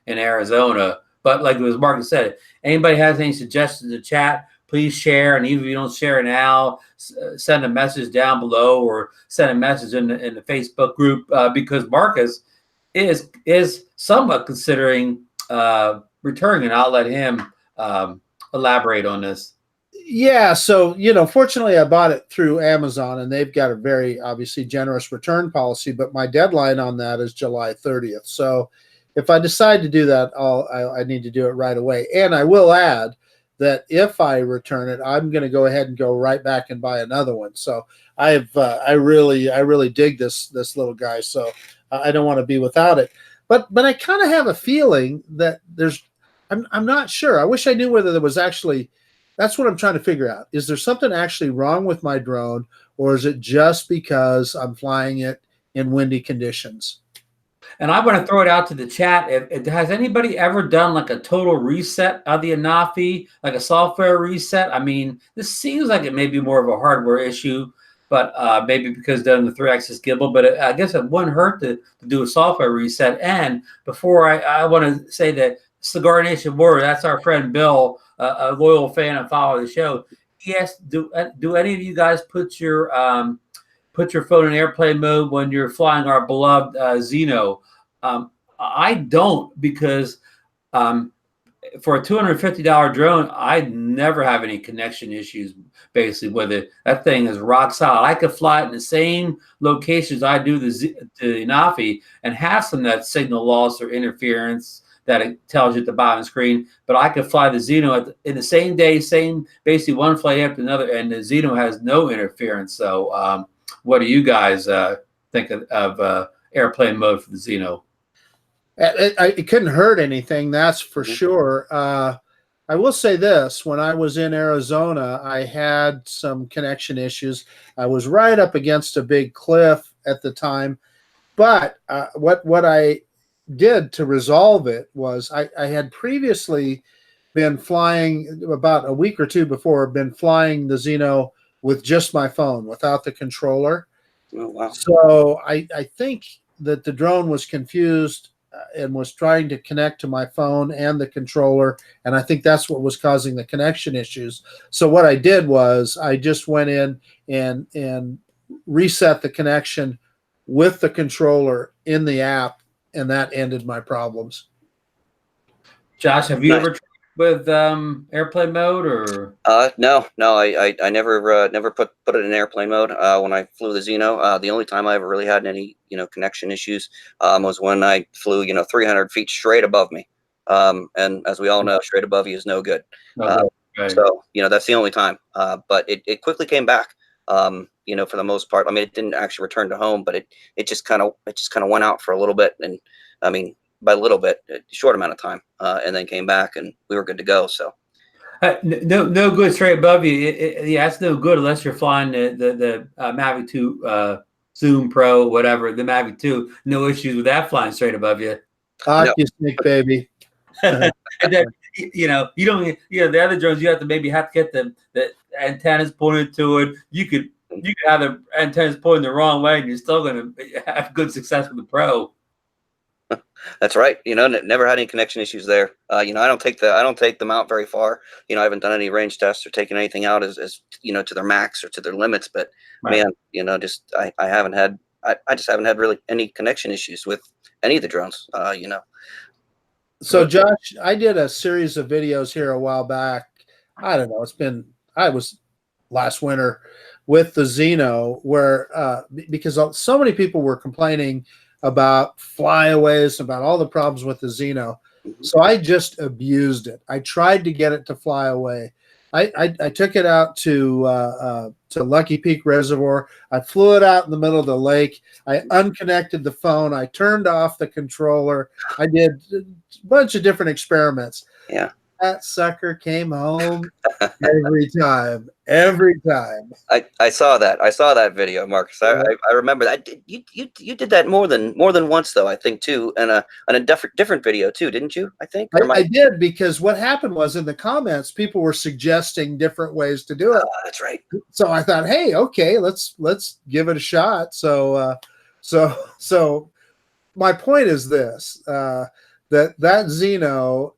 Arizona. But like as Marcus said, anybody has any suggestions in the chat, please share. And even if you don't share now, send a message down below or send a message in the Facebook group because Marcus is somewhat considering returning. And I'll let him elaborate on this. Yeah, so fortunately I bought it through Amazon and they've got a very obviously generous return policy, but my deadline on that is July 30th. So if I decide to do that, I need to do it right away. And I will add that if I return it, I'm going to go ahead and go right back and buy another one. So I really dig this little guy. So I don't want to be without it. But I kind of have a feeling that I'm not sure. I wish I knew whether there was actually. That's what I'm trying to figure out. Is there something actually wrong with my drone, or is it just because I'm flying it in windy conditions? And I want to throw it out to the chat. Has anybody ever done like a total reset of the Anafi, like a software reset? I mean, this seems like it may be more of a hardware issue, but maybe because done the 3-axis gimbal. But I guess it wouldn't hurt to do a software reset. And before I want to say that Cigar Nation Warrior, that's our friend Bill, a loyal fan and follower of the show. He asked, do any of you guys put your phone in airplane mode when you're flying our beloved Zino? I don't, because for a $250 drone, I never have any connection issues basically with it. That thing is rock solid. I could fly it in the same locations I do the Anafi and have some of that signal loss or interference that it tells you at the bottom of the screen. But I could fly the Zino in the same day, basically one flight after another, and the Zino has no interference. So what do you guys think of airplane mode for the Zino? It couldn't hurt anything, that's for sure. I will say this. When I was in Arizona, I had some connection issues. I was right up against a big cliff at the time. But what I did to resolve it was I had previously been flying, about a week or two before, been flying the Zino with just my phone without the controller. Oh, wow. So I think that the drone was confused and was trying to connect to my phone and the controller, and I think that's what was causing the connection issues. So what I did was I just went in and reset the connection with the controller in the app, and that ended my problems. Josh, have you ever tried with airplane mode or? No, I never put it in airplane mode when I flew the Zino. The only time I ever really had any connection issues was when I flew 300 feet straight above me, and as we all know, straight above you is no good. Okay. Right. So that's the only time. But it quickly came back. For the most part. I mean, it didn't actually return to home, but it just kind of went out for a little bit, and I mean, by a little bit, a short amount of time, and then came back, and we were good to go. So, no good straight above you. Yeah, it's no good unless you're flying the Mavic 2 Zoom Pro, whatever, the Mavic 2. No issues with that flying straight above you. Hockey stick, baby. And then you don't, the other drones, you have to get the antennas pointed to it. You could have the antennas pointing the wrong way, and you're still going to have good success with the Pro. That's right. Never had any connection issues there. I don't take them out very far. I haven't done any range tests or taken anything out as to their max or to their limits. But man, just I haven't had I just haven't had really any connection issues with any of the drones. So Josh, I did a series of videos here a while back. I don't know. I was last winter with the Zino where because so many people were complaining about flyaways, about all the problems with the Zino. So I just abused it. I tried to get it to fly away. I took it out to Lucky Peak Reservoir. I flew it out in the middle of the lake. I unconnected the phone. I turned off the controller. I did a bunch of different experiments. Yeah. That sucker came home every time. Every time. I saw that video, Marcus. I remember that. You did that more than once though, I think too, and a different video too, didn't you? I think I did, because what happened was in the comments, people were suggesting different ways to do it. That's right. So I thought, hey, okay, let's give it a shot. So my point is this: that Zino.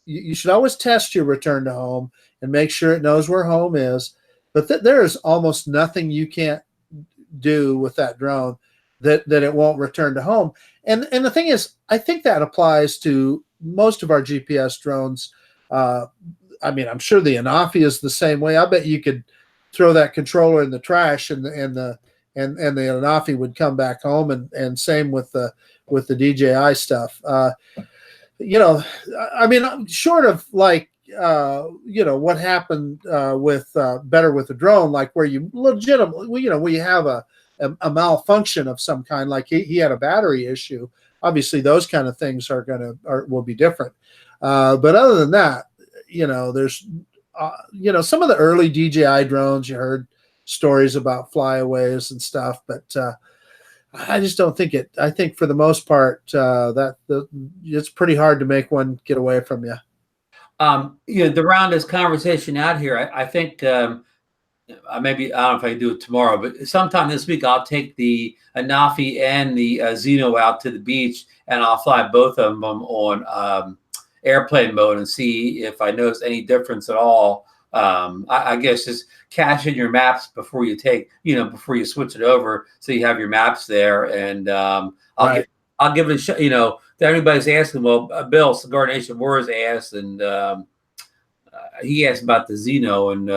You should always test your return to home and make sure it knows where home is. But there is almost nothing you can't do with that drone that it won't return to home. And the thing is, I think that applies to most of our GPS drones. I mean, I'm sure the Anafi is the same way. I bet you could throw that controller in the trash and the Anafi would come back home, and same with the DJI stuff. I mean, short of like, what happened with Better with the Drone, like where you legitimately, where you have a malfunction of some kind, like he had a battery issue. Obviously, those kind of things will be different. But other than that, there's, some of the early DJI drones, you heard stories about flyaways and stuff, but I just don't think it. I think for the most part, it's pretty hard to make one get away from you. To round this conversation out here, I think maybe, I don't know if I can do it tomorrow, but sometime this week I'll take the Anafi and the Zino out to the beach, and I'll fly both of them on airplane mode and see if I notice any difference at all. I guess just cache in your maps before you before you switch it over, so you have your maps there. And I'll give it a shot. Everybody's asking. Well, Bill, Cigar Nation Wars asked, and he asked about the Zino, and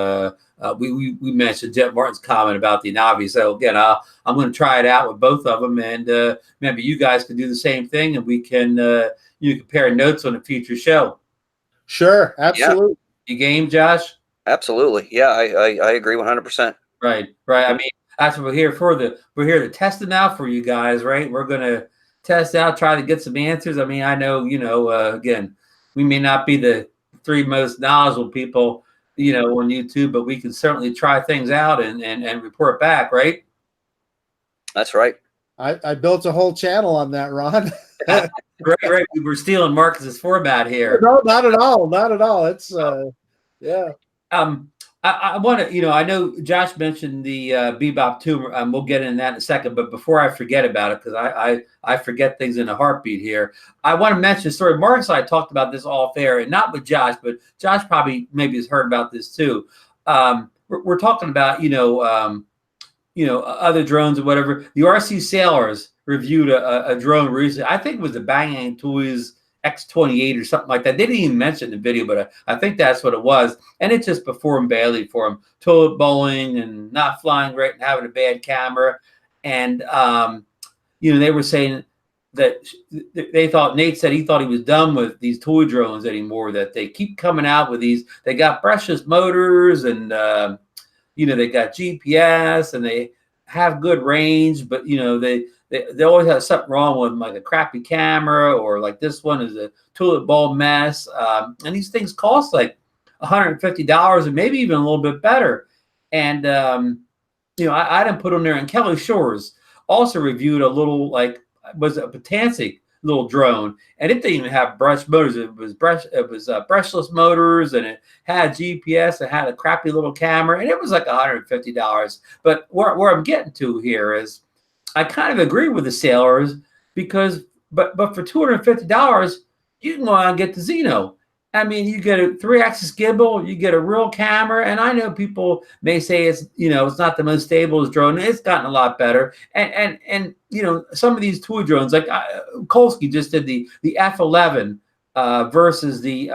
we mentioned Jeff Martin's comment about the Navi. So again, I'm going to try it out with both of them, and maybe you guys can do the same thing, and we can compare notes on a future show. Sure, absolutely. Yeah. You game, Josh? Absolutely. Yeah, I agree 100%. Right. I mean, that's what we're here for. We're here to test it out for you guys, right? We're going to test out, try to get some answers. I mean, I know, again, we may not be the three most knowledgeable people, on YouTube, but we can certainly try things out and report back, right? That's right. I built a whole channel on that, Ron. Right. We're stealing Marcus's format here. No, not at all. Not at all. It's yeah. I want to, I know Josh mentioned the Bebop too. We'll get into that in a second. But before I forget about it, because I forget things in a heartbeat here, I want to mention a story. Marcus and I talked about this off air, and not with Josh, but Josh probably maybe has heard about this too. We're talking about, other drones or whatever. The RC Sailors reviewed a drone recently. I think it was the Bang Toys X28 or something like that. They didn't even mention in the video, but I think that's what it was. And it just performed badly for him. Toilet bowling and not flying great and having a bad camera. And, they were saying that Nate said he thought he was done with these toy drones anymore, that they keep coming out with these. They got brushless motors and, they got GPS and they have good range, but, they always have something wrong with them, like a crappy camera, or like this one is a toilet bowl mess. And these things cost like $150 and maybe even a little bit better. And, I didn't put them there. And Kelly Shores also reviewed a little, like, was it a Potansic little drone, and it didn't even have brush motors. It was brushless motors, and it had GPS. It had a crappy little camera, and it was like $150. But where I'm getting to here is, I kind of agree with the sailors because, but for $250, you can go out and get the Zino. I mean, you get a 3-axis gimbal, you get a real camera, and I know people may say it's, it's not the most stable drone. It's gotten a lot better, and some of these toy drones, like Kolsky just did the F11 versus the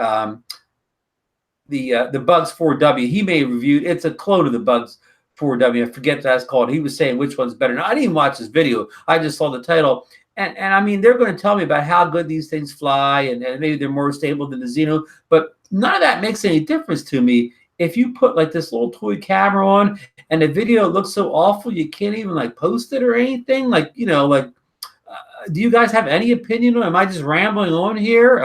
Bugs 4W. He may have reviewed. It's a clone of the Bugs 4W. I forget what that's called. He was saying which one's better. Now, I didn't watch this video. I just saw the title. And I mean, they're going to tell me about how good these things fly, and maybe they're more stable than the Zino, but none of that makes any difference to me. If you put like this little toy camera on and the video looks so awful, you can't even like post it or anything. Like, do you guys have any opinion? Am I just rambling on here?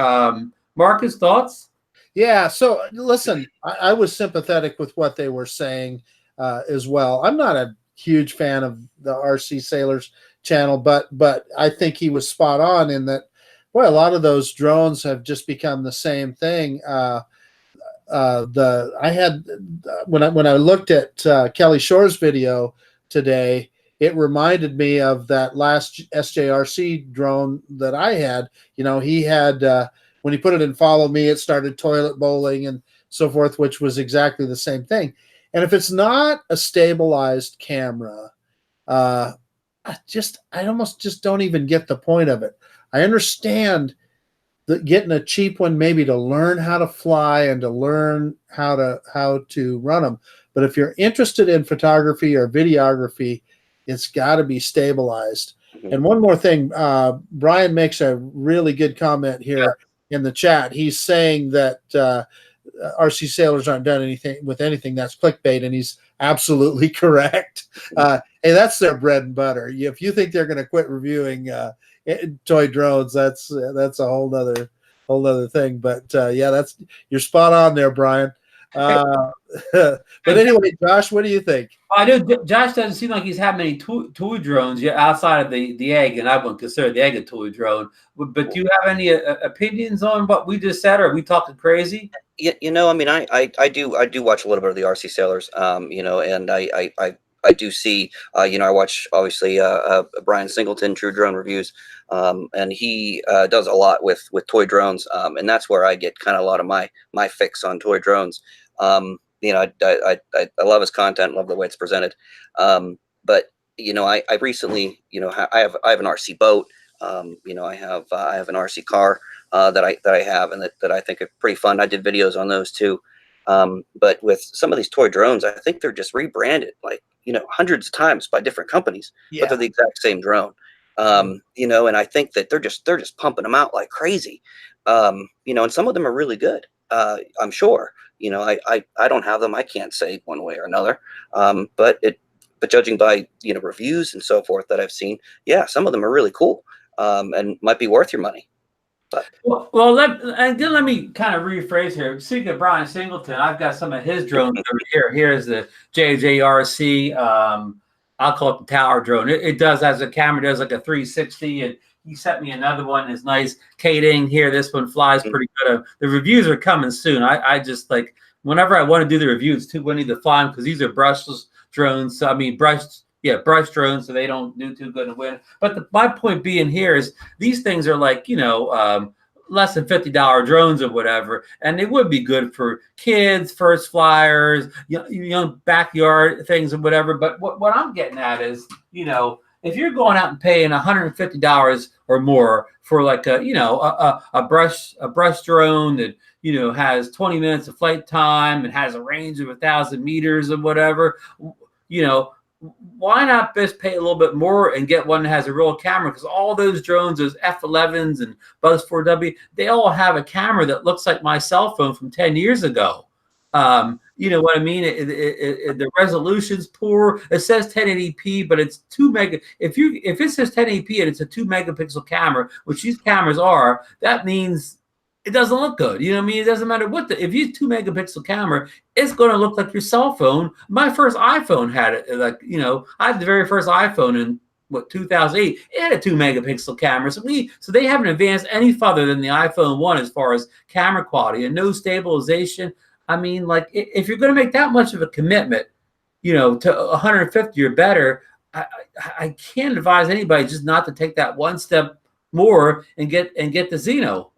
Marcus, thoughts? Yeah. So listen, I was sympathetic with what they were saying as well. I'm not a huge fan of the RC Sailors channel, but I think he was spot on in that, boy, a lot of those drones have just become the same thing. When I looked at Kelly Shore's video today, it reminded me of that last SJRC drone that I had. He had when he put it in follow me, it started toilet bowling and so forth, which was exactly the same thing. And if it's not a stabilized camera, I almost just don't even get the point of it. I understand that getting a cheap one maybe to learn how to fly and to learn how to run them. But if you're interested in photography or videography, it's got to be stabilized. Mm-hmm. And one more thing, Brian makes a really good comment here in the chat. He's saying that RC Sailors aren't done anything with anything that's clickbait, and he's absolutely correct. Hey, that's their bread and butter. If you think they're going to quit reviewing toy drones, that's a whole other thing. But you're spot on there, Brian. But anyway, Josh, what do you think? I know Josh doesn't seem like he's had many toy drones yet outside of the egg, and I wouldn't consider the egg a toy drone. But do you have any opinions on what we just said, or are we talking crazy? I mean, I do watch a little bit of the RC Sailors, and I do see, I watch obviously Brian Singleton, True Drone Reviews, and he does a lot with toy drones, and that's where I get kind of a lot of my fix on toy drones. I love his content, love the way it's presented, but I recently, I have an RC boat, I have an RC car that I have, and that I think are pretty fun. I did videos on those too. But with some of these toy drones, I think they're just rebranded like, hundreds of times by different companies, but they're the exact same drone. And I think that they're just pumping them out like crazy. And some of them are really good. I'm sure, I don't have them. I can't say one way or another. But judging by, reviews and so forth that I've seen, some of them are really cool. And might be worth your money. But. Well, let me kind of rephrase here. Speaking of Brian Singleton, I've got some of his drones over here. Here's the JJRC. I'll call it the tower drone. It does, as a camera, does like a 360, and he sent me another one. It's nice. Kating here. This one flies pretty good. The reviews are coming soon. I just like, whenever I want to do the reviews, it's too windy to fly them because these are brushless drones. So, I mean, brush drones, so they don't do too good in wind. But my point being here is these things are like, less than $50 drones or whatever, and they would be good for kids, first flyers, young backyard things or whatever. But what I'm getting at is, if you're going out and paying $150 or more for like a brush drone that has 20 minutes of flight time and has a range of 1,000 meters or whatever, why not just pay a little bit more and get one that has a real camera? Because all those drones, those F11s and Buzz 4W, they all have a camera that looks like my cell phone from 10 years ago. You know what I mean? The resolution's poor. It says 1080p, but it's 2 mega. If it says 1080p and it's a 2 megapixel camera, which these cameras are, that means it doesn't look good. You know what I mean? It doesn't matter if you use 2 megapixel camera, it's going to look like your cell phone. My first iPhone had it. Like, I had the very first iPhone in what 2008. It had a 2-megapixel camera, so they haven't advanced any further than the iPhone 1 as far as camera quality and no stabilization. I mean, like if you're going to make that much of a commitment, to 150 or better, I can't advise anybody just not to take that one step more and get the Zino.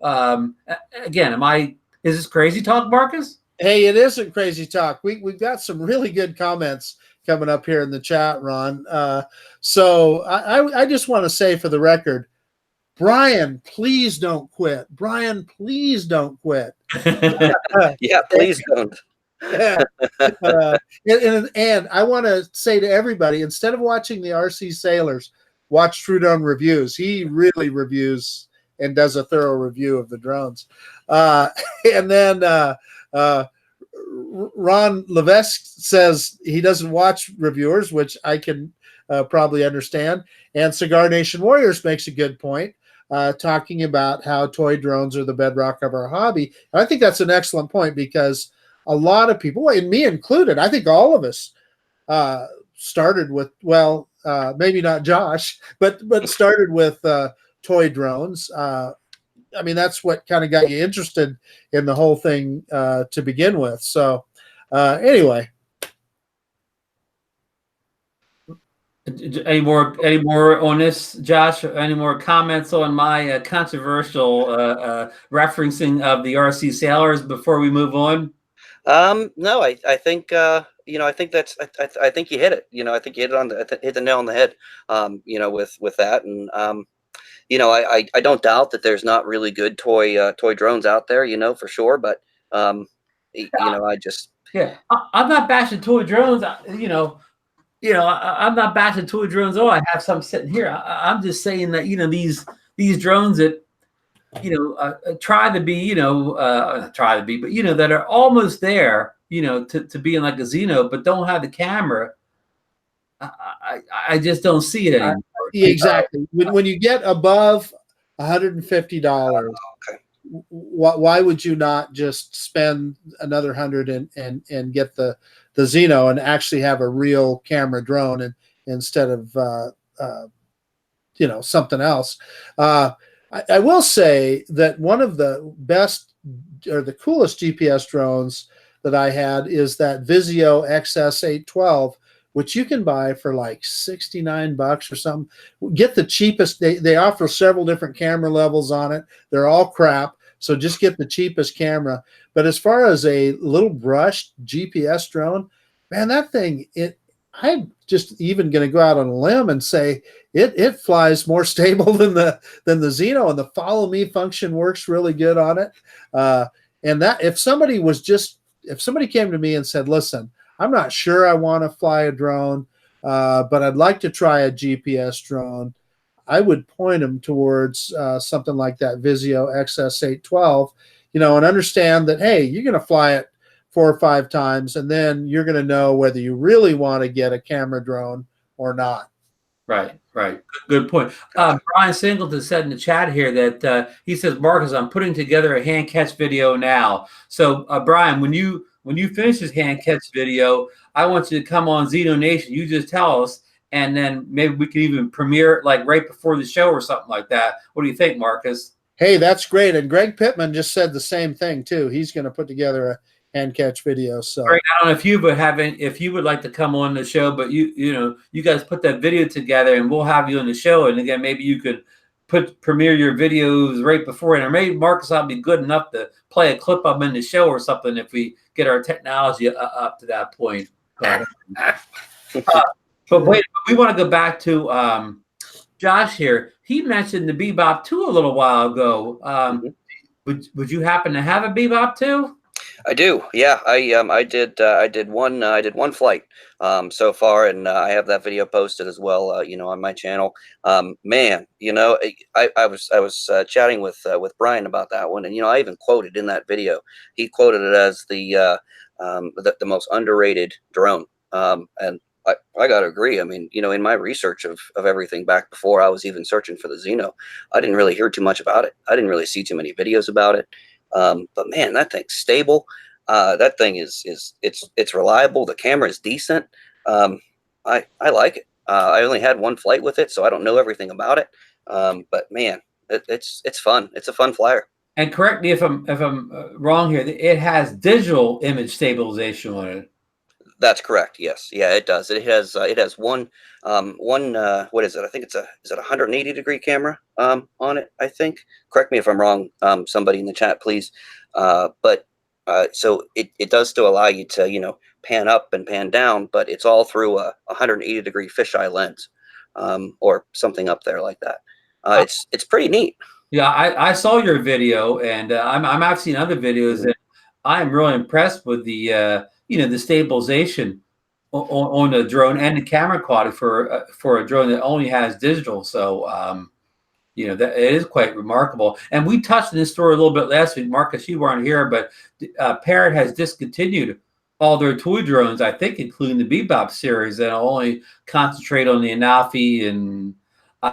Again, is this crazy talk, Marcus? Hey, it isn't crazy talk. We've got some really good comments coming up here in the chat, Ron. So I just want to say for the record, Brian, please don't quit. Brian, please don't quit. Yeah, please don't. And I want to say to everybody, instead of watching the RC Sailors, watch True Drone Reviews. He really reviews and does a thorough review of the drones. And then Ron Levesque says he doesn't watch reviewers, which I can probably understand. And Cigar Nation Warriors makes a good point, talking about how toy drones are the bedrock of our hobby. And I think that's an excellent point, because a lot of people, and me included, I think all of us started with, maybe not Josh, but started with toy drones. I mean, that's what kind of got you interested in the whole thing to begin with. So anyway. Any more on this, Josh? Any more comments on my controversial referencing of the RC Sailors before we move on? No, I think I think that's I think you hit it. I think you hit the nail on the head. With that, and I don't doubt that there's not really good toy drones out there. For sure, but I just I'm not bashing toy drones. I'm not bashing toy drones. Oh, I have some sitting here. I'm just saying that these drones that try to be that are almost there, to being like a Zino, but don't have the camera. I just don't see it anymore. Exactly. When you get above $150, why would you not just spend another $100 and get the Zino and actually have a real camera drone instead of something else? I will say that one of the best or the coolest GPS drones that I had is that Vizio XS812, which you can buy for like $69 or something. Get the cheapest. They offer several different camera levels on it. They're all crap, so just get the cheapest camera. But as far as a little brushed GPS drone, man, that thing, I'm just even going to go out on a limb and say it flies more stable than the Zino, and the follow me function works really good on it. And that if somebody came to me and said, listen, I'm not sure I want to fly a drone, but I'd like to try a GPS drone, I would point them towards something like that Vizio XS812, and understand that, hey, you're going to fly it 4 or 5 times, and then you're going to know whether you really want to get a camera drone or not. Right. Good point. Brian Singleton said in the chat here that he says, Marcus, I'm putting together a hand catch video now. So Brian, when you finish this hand catch video, I want you to come on ZinoNation. You just tell us, and then maybe we can even premiere it like right before the show or something like that. What do you think, Marcus? Hey, that's great. And Greg Pittman just said the same thing too. He's going to put together a hand catch video. So Greg, I don't know if you would like to come on the show, but you guys put that video together and we'll have you on the show. And again, maybe you could premiere your videos right before it, or maybe Marcus will be good enough to play a clip of them in the show or something if we get our technology up to that point. But wait, we want to go back to Josh here. He mentioned the Bebop 2 a little while ago. Would you happen to have a Bebop 2? I do. Yeah, I did one flight so far, and I have that video posted as well. On my channel. Man, I was chatting with Brian about that one, and I even quoted in that video. He quoted it as the most underrated drone, and I gotta agree. I mean, in my research of everything back before I was even searching for the Zino, I didn't really hear too much about it. I didn't really see too many videos about it. But man, that thing's stable. That thing it's reliable. The camera is decent. I like it. I only had one flight with it, so I don't know everything about it. But man, it's fun. It's a fun flyer. And correct me if I'm wrong here. It has digital image stabilization on it. That's correct. Yes. Yeah, it does. It has one what is it? I think it's a 180-degree camera on it, I think. Correct me if I'm wrong, somebody in the chat, please. But so it does still allow you to, you know, pan up and pan down, but it's all through a 180-degree fisheye lens, or something up there like that. It's pretty neat. Yeah, I saw your video, and I've seen other videos, and I'm really impressed with the you know, the stabilization on the drone and the camera quality for a drone that only has digital. So you know, that it is quite remarkable. And we touched on this story a little bit last week, Marcus. You weren't here, but Parrot has discontinued all their toy drones, I think, including the Bebop series, and only concentrate on the Anafi and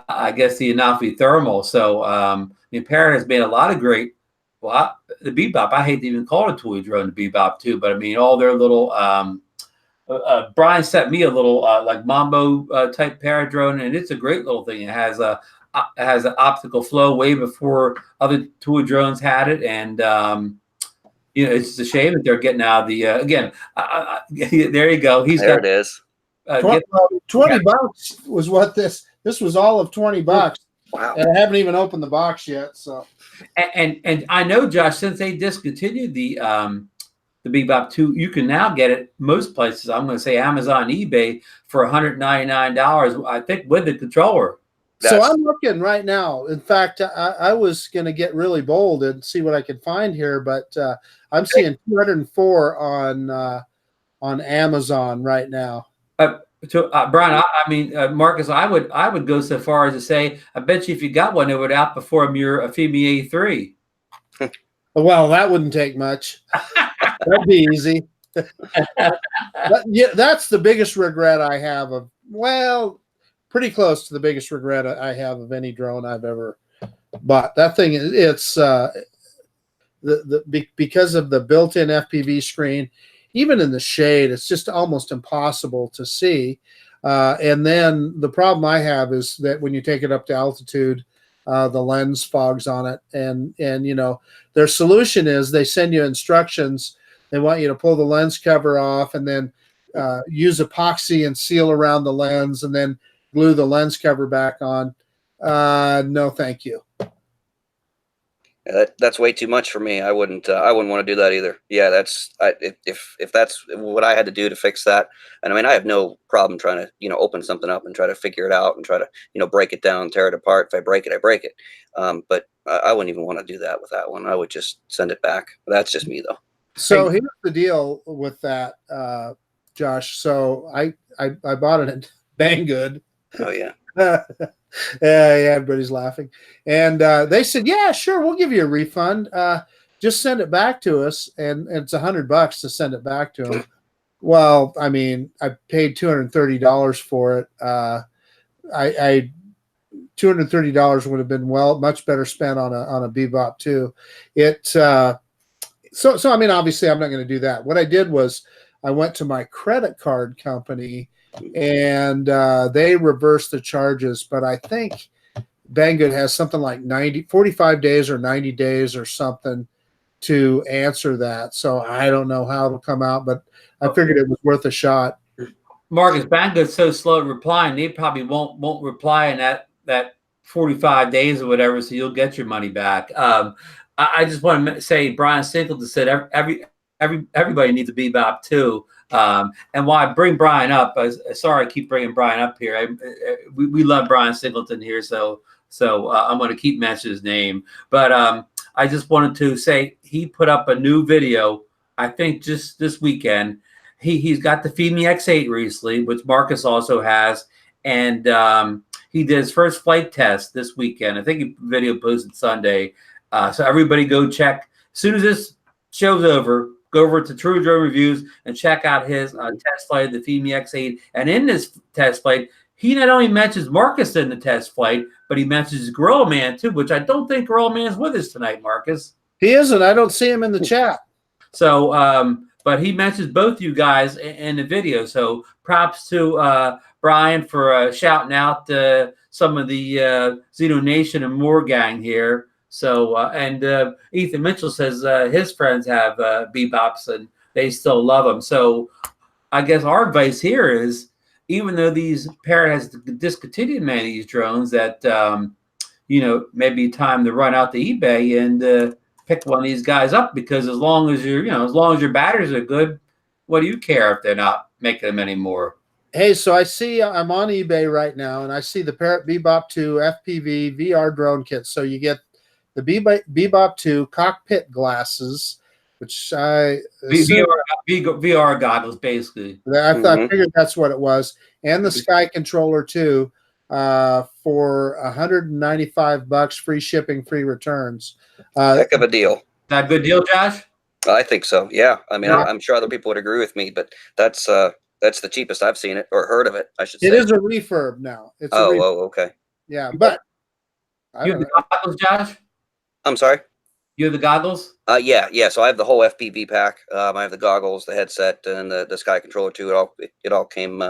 I guess the Anafi Thermal. So I mean, Parrot has made a lot of great. Well, the Bebop, I hate to even call it a toy drone, the Bebop too, but I mean, all their little. Brian sent me a little like Mambo type Parrot drone, and it's a great little thing. It has an optical flow way before other toy drones had it, and you know, it's just a shame that they're getting out of the again. There you go. There it is. 20 bucks was what this was all of $20. Wow. And I haven't even opened the box yet. So, and I know, Josh, since they discontinued the Bebop 2, you can now get it most places. I'm going to say Amazon, eBay for $199, I think, with the controller. So I'm looking right now. In fact, I was going to get really bold and see what I could find here, but I'm seeing 204 on Amazon right now. Brian, I mean, Marcus, I would go so far as to say, I bet you if you got one, it would outperform your Fimi A3. Well, that wouldn't take much. That'd be easy. Yeah, that's the biggest regret I have of, well, pretty close to the biggest regret I have of any drone I've ever bought. That thing, it's because of the built-in FPV screen. Even in the shade, it's just almost impossible to see. And then the problem I have is that when you take it up to altitude, the lens fogs on it. And you know, their solution is they send you instructions. They want you to pull the lens cover off and then use epoxy and seal around the lens and then glue the lens cover back on. No, thank you. Yeah, that's way too much for me. I wouldn't want to do that either. Yeah, if that's what I had to do to fix that. And I mean, I have no problem trying to, you know, open something up and try to figure it out and try to, you know, break it down, tear it apart. If I break it, I break it. But I wouldn't even want to do that with that one. I would just send it back. That's just me, though. So here's the deal with that, Josh. So I bought it at Banggood. Oh yeah. Yeah, everybody's laughing. And they said, yeah, sure, we'll give you a refund. Just send it back to us. And it's $100 to send it back to them. Well, I mean, I paid $230 for it. I $230 would have been much better spent on a Bebop too. So I mean, obviously I'm not going to do that. What I did was I went to my credit card company and they reversed the charges, but I think Banggood has something like 45 days or 90 days or something to answer that. So I don't know how it'll come out, but I figured it was worth a shot. Marcus, Banggood's so slow at replying, they probably won't reply in that 45 days or whatever, so you'll get your money back. I just want to say Brian Singleton said everybody needs a Bebop too. And why I bring Brian up, sorry I keep bringing Brian up here. We love Brian Singleton here, so I'm going to keep mentioning his name. But I just wanted to say he put up a new video, I think just this weekend. He's got the Fimi X8 recently, which Marcus also has, and he did his first flight test this weekend. I think the video posted Sunday. So everybody go check. As soon as this show's over, go over to True Drone Reviews and check out his test flight of the Fimi X8. And in this test flight, he not only mentions Marcus in the test flight, but he mentions Gorilla Man too, which I don't think Gorilla Man's with us tonight, Marcus. He isn't. I don't see him in the chat. So but he mentions both you guys in the video. So props to Brian for shouting out some of the ZinoNation and More gang here. So and Ethan Mitchell says his friends have Bebops and they still love them. So I guess our advice here is, even though these Parrot has discontinued many of these drones, that maybe time to run out to eBay and pick one of these guys up, because as long as your batteries are good, what do you care if they're not making them anymore? Hey, so I see I'm on eBay right now, and I see the Parrot Bebop 2 FPV VR drone kit. So you get the Bebop 2 cockpit glasses, which VR goggles, basically. I figured that's what it was, and the Sky controller too, for $195, free shipping, free returns. Heck of a deal. Is that a good deal, Josh? I think so. Yeah. I mean, I'm sure other people would agree with me, but that's the cheapest I've seen it or heard of it, I should say. It is a refurb now. It's okay. Yeah, but you have the goggles, Josh? I'm sorry? You have the goggles? Yeah. So I have the whole FPV pack. I have the goggles, the headset, and the Sky controller too. It all came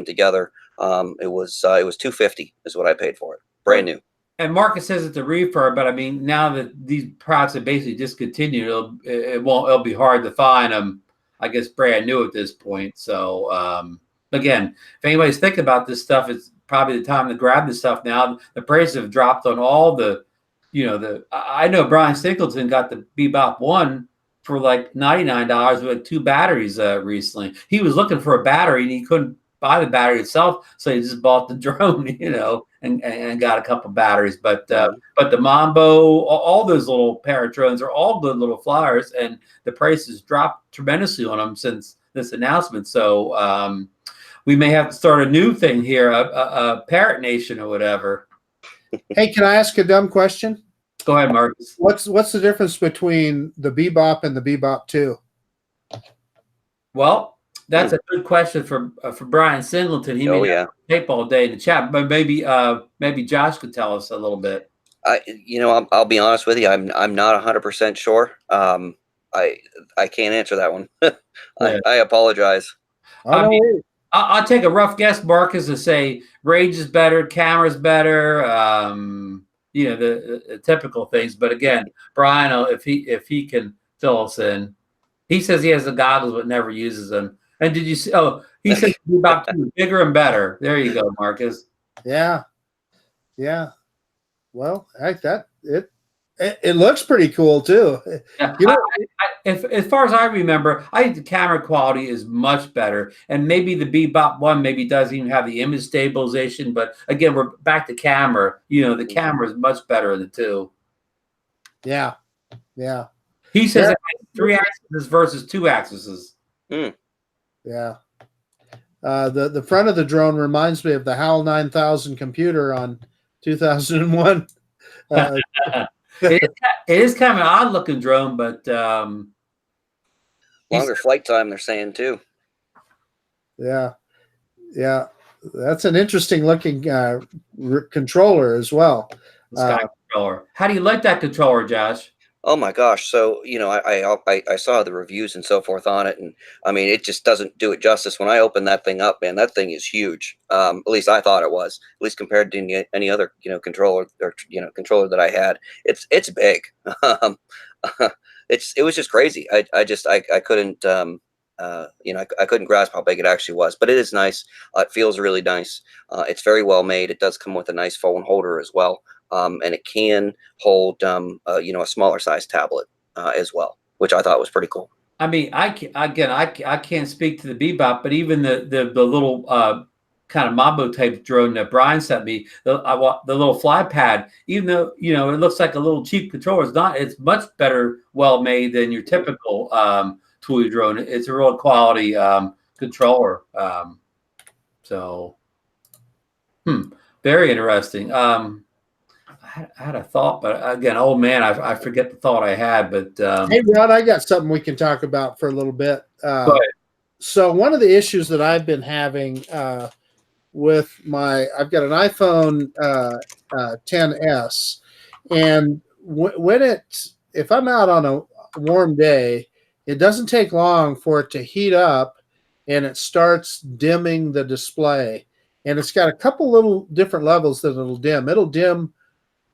together. It was $250 is what I paid for it, brand new. And Marcus says it's a refurb, but I mean, now that these products are basically discontinued, it'll be hard to find them, I guess, brand new at this point. So again, if anybody's thinking about this stuff, it's probably the time to grab this stuff now. The prices have dropped on all the. I know Brian Singleton got the Bebop 1 for like $99 with 2 batteries recently. He was looking for a battery and he couldn't buy the battery itself, so he just bought the drone, and got a couple batteries. But the Mambo, all those little Parrot drones are all good little flyers, and the prices dropped tremendously on them since this announcement. So we may have to start a new thing here, a Parrot Nation or whatever. Hey, can I ask a dumb question? Go ahead, Marcus. What's the difference between the Bebop and the Bebop 2? Well, that's a good question for Brian Singleton. He may have tape all day in the chat, but maybe Josh could tell us a little bit. I'll be honest with you. I'm not 100% sure. I can't answer that one. I apologize. I'll take a rough guess, Marcus, to say range is better, camera's better, the typical things. But again, Brian, if he can fill us in, he says he has the goggles but never uses them. And did you see? Oh, he says Bebop 2 bigger and better. There you go, Marcus. Yeah. Well, it looks pretty cool too. Yeah, as far as I remember, I think the camera quality is much better, and maybe the Bebop 1 maybe doesn't even have the image stabilization. But again, we're back to camera. The camera is much better in the 2. Yeah. He says it has 3 axes versus 2 axes. Yeah. The front of the drone reminds me of the HAL 9000 computer on 2001. It is kind of an odd looking drone, but longer flight time, they're saying too. Yeah, that's an interesting looking controller as well. Sky controller. How do you like that controller, Josh? Oh my gosh! So I saw the reviews and so forth on it, and I mean, it just doesn't do it justice. When I open that thing up, man, that thing is huge. At least I thought it was. At least compared to any other controller or controller that I had, it's big. It was just crazy. I couldn't I couldn't grasp how big it actually was. But it is nice. It feels really nice. It's very well made. It does come with a nice phone holder as well. And it can hold, a smaller size tablet as well, which I thought was pretty cool. I mean, I can't speak to the Bebop, but even the little kind of Mambo type drone that Brian sent me, the little fly pad, even though it looks like a little cheap controller, it's much better, well made than your typical toy drone. It's a real quality controller. Very interesting. I had a thought, but again, old man, I forget the thought I had. But hey, Rod, I got something we can talk about for a little bit. So one of the issues that I've been having with I've got an iPhone XS, and if I'm out on a warm day it doesn't take long for it to heat up, and it starts dimming the display. And it's got a couple little different levels that it'll dim. It'll dim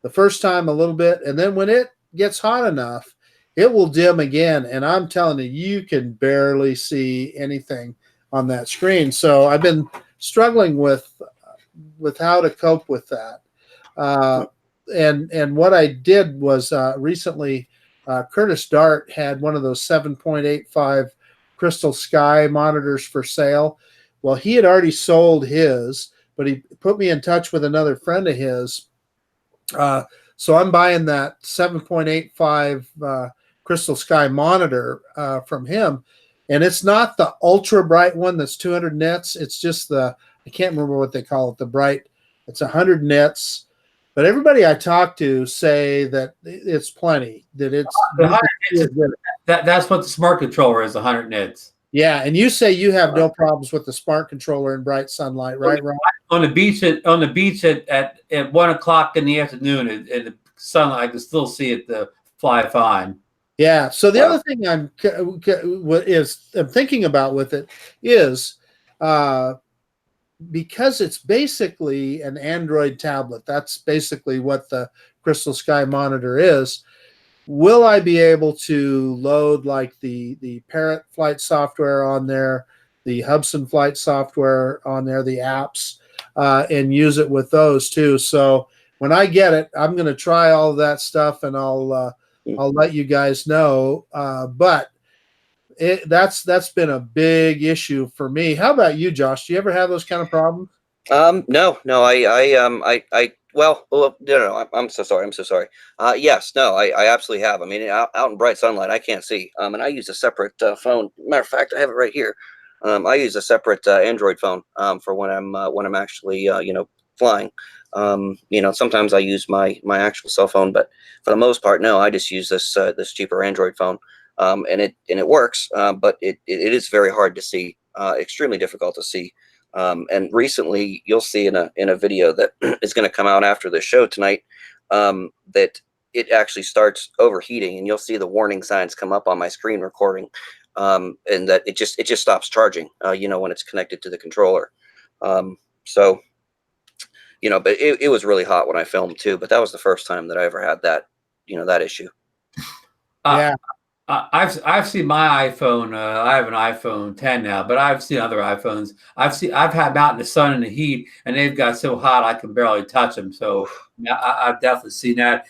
the first time a little bit, and then when it gets hot enough, it will dim again. And I'm telling you, you can barely see anything on that screen. So I've been struggling with how to cope with that. And what I did was recently, Curtis Dart had one of those 7.85 Crystal Sky monitors for sale. Well, he had already sold his, but he put me in touch with another friend of his. So I'm buying that 7.85 Crystal Sky monitor from him. And it's not the ultra bright one that's 200 nits. It's just I can't remember what they call it, the bright. It's 100 nits. But everybody I talk to say that it's plenty, that it's that's what the smart controller is, 100 nits. Yeah, and you say you have no problems with the smart controller in bright sunlight, right, Ron? On the beach at 1 o'clock in the afternoon, in the sunlight, I can still see it fly fine. Yeah. So the other thing I'm thinking about with it is because it's basically an Android tablet. That's basically what the Crystal Sky monitor is. Will I be able to load like the Parrot flight software on there, the Hubson flight software on there, the apps, and use it with those too? So when I get it, I'm going to try all of that stuff, and I'll let you guys know. But that's been a big issue for me. How about you, Josh? Do you ever have those kind of problems? No. No, I'm so sorry. Yes, no, I absolutely have. I mean, out in bright sunlight, I can't see. And I use a separate phone. Matter of fact, I have it right here. I use a separate Android phone for when I'm actually flying. Sometimes I use my actual cell phone, but for the most part, no, I just use this cheaper Android phone. And it works, but it is very hard to see, extremely difficult to see. And recently, you'll see in a video that is going to come out after the show tonight, that it actually starts overheating, and you'll see the warning signs come up on my screen recording, and that it just stops charging, when it's connected to the controller. But it was really hot when I filmed too. But that was the first time that I ever had that issue. Yeah. I've seen my iPhone. I have an iPhone 10 now, but I've seen other iPhones. I've had them out in the sun and the heat, and they've got so hot I can barely touch them. So I've definitely seen that.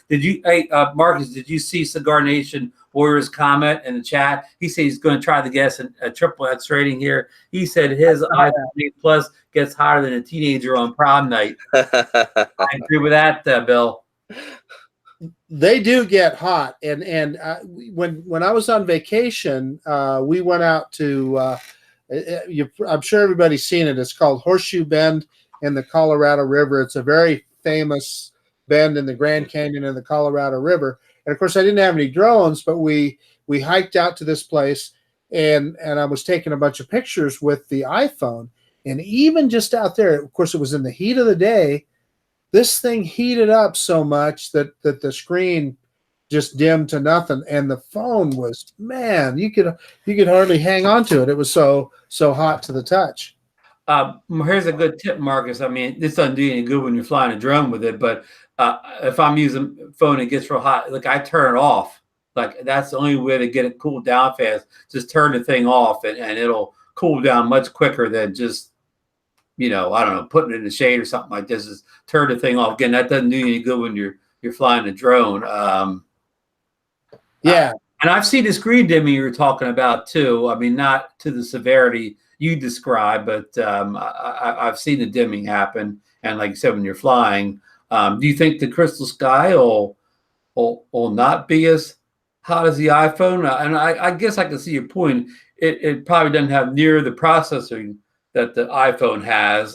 Marcus? Did you see Cigar Nation Warriors comment in the chat? He said he's going to try to guess a triple X rating here. He said his iPhone 8 Plus gets hotter than a teenager on prom night. I agree with that, Bill. They do get hot, and when I was on vacation, we went out to. I'm sure everybody's seen it. It's called Horseshoe Bend in the Colorado River. It's a very famous bend in the Grand Canyon in the Colorado River. And of course, I didn't have any drones, but we hiked out to this place, and I was taking a bunch of pictures with the iPhone. And even just out there, of course, it was in the heat of the day. This thing heated up so much that the screen just dimmed to nothing, and the phone was, man, you could hardly hang on to it. It was so hot to the touch. Here's a good tip, Marcus. I mean, this doesn't do any good when you're flying a drone with it, but if I'm using a phone and it gets real hot, like I turn it off. Like that's the only way to get it cooled down fast. Just turn the thing off, and it'll cool down much quicker than just, I don't know, putting it in the shade or something like this. Is turn the thing off. Again, that doesn't do you any good when you're flying a drone. Yeah. And I've seen the screen dimming you were talking about too. I mean, not to the severity you described, but I've seen the dimming happen. And like you said, when you're flying, do you think the Crystal Sky will not be as hot as the iPhone? And I guess I can see your point. It probably doesn't have near the processing that the iPhone has,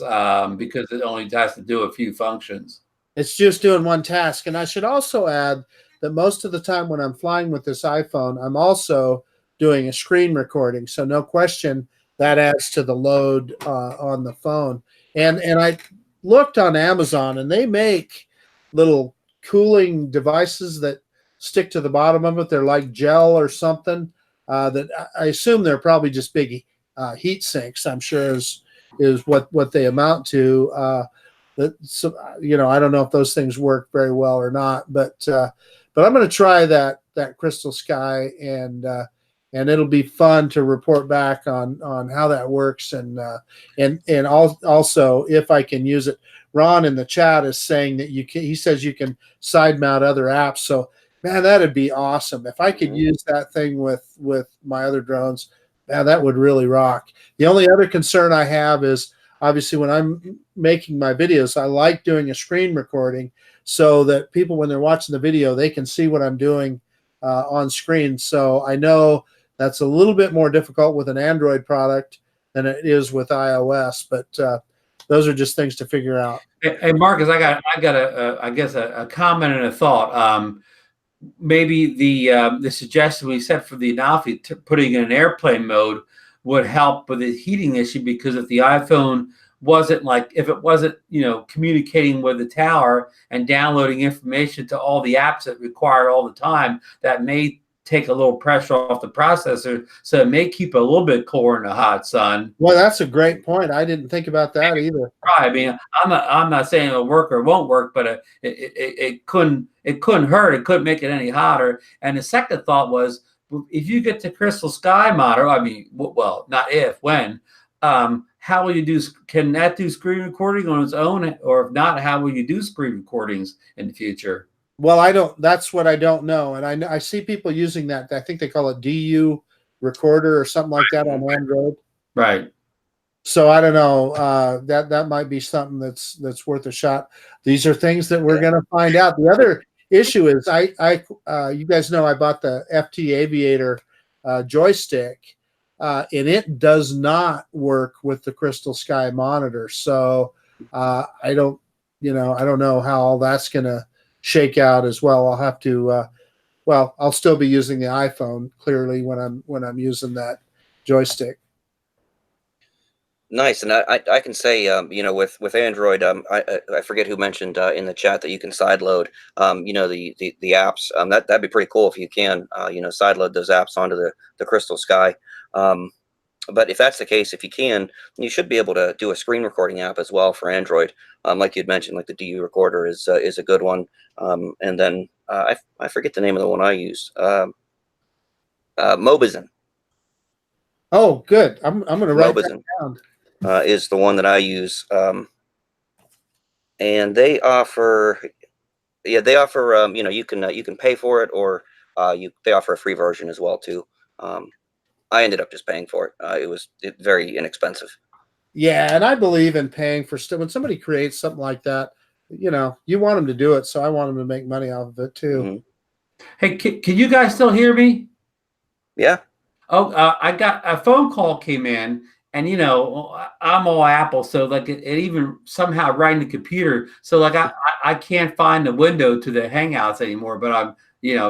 because it only has to do a few functions. It's just doing one task. And I should also add that most of the time when I'm flying with this iPhone, I'm also doing a screen recording. So no question that adds to the load on the phone. And I looked on Amazon, and they make little cooling devices that stick to the bottom of it. They're like gel or something. that I assume they're probably just big heat sinks. I'm sure is what they amount to. So, I don't know if those things work very well or not, but I'm going to try that Crystal Sky, and it'll be fun to report back on how that works, and also if I can use it. Ron in the chat is saying that he says you can side mount other apps. So man, that'd be awesome if I could use that thing with my other drones. Man, that would really rock. The only other concern I have is obviously when I'm making my videos, I like doing a screen recording so that people, when they're watching the video, they can see what I'm doing on screen. So I know that's a little bit more difficult with an Android product than it is with iOS, but those are just things to figure out. Hey Marcus, I got a comment and a thought. Maybe the suggestion we set for the Anafi, putting it in airplane mode, would help with the heating issue, because if the iPhone if it wasn't communicating with the tower and downloading information to all the apps that require all the time, that may take a little pressure off the processor, so it may keep it a little bit cooler in the hot sun. Well, that's a great point. I didn't think about that either. Right. I mean, I'm not saying it'll work or it won't work, but it couldn't hurt. It couldn't make it any hotter. And the second thought was, if you get the Crystal Sky model, I mean, well, not if, when, how will you do? Can that do screen recording on its own, or if not, how will you do screen recordings in the future? Well, I don't. That's what I don't know, and I see people using that. I think they call it DU recorder or something like that on Android. Right. So I don't know. That might be something that's worth a shot. These are things that we're going to find out. The other issue is you guys know I bought the FT Aviator joystick, and it does not work with the Crystal Sky monitor. So I don't know how all that's going to shake out as well. I'll have to. I'll still be using the iPhone clearly when I'm using that joystick. Nice, and I can say with Android, I forget who mentioned in the chat that you can sideload the apps. That'd be pretty cool if you can sideload those apps onto the Crystal Sky. But if that's the case, if you can, you should be able to do a screen recording app as well for Android. Like you'd mentioned, like the DU recorder is a good one. And then I forget the name of the one I used. Mobizin. Oh, good. I'm going to write that down. Is the one that I use. And they offer, you can pay for it, or they offer a free version as well too. I ended up just paying for it. It was very inexpensive. Yeah, and I believe in paying for stuff. When somebody creates something like that, you want them to do it, so I want them to make money off of it too. Mm-hmm. Hey, can you guys still hear me? Yeah. Oh, I got a phone call came in, and I'm all Apple, so like it even somehow right in the computer. So like I can't find the window to the Hangouts anymore, but I'm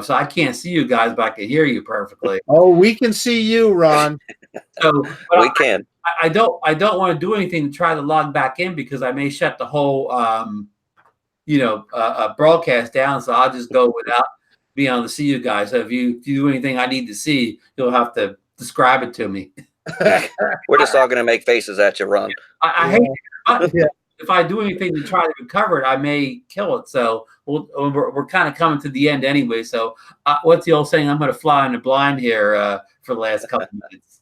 so I can't see you guys, but I can hear you perfectly. Oh, we can see you, Ron. So we can. I don't want to do anything to try to log back in, because I may shut the whole broadcast down. So I'll just go without being able to see you guys. So if you do anything I need to see, you'll have to describe it to me. We're just all going to make faces at you, Ron. I hate it. If I do anything to try to recover it, I may kill it. So we're kind of coming to the end anyway. So what's the old saying? I'm going to fly in the blind here for the last couple of minutes.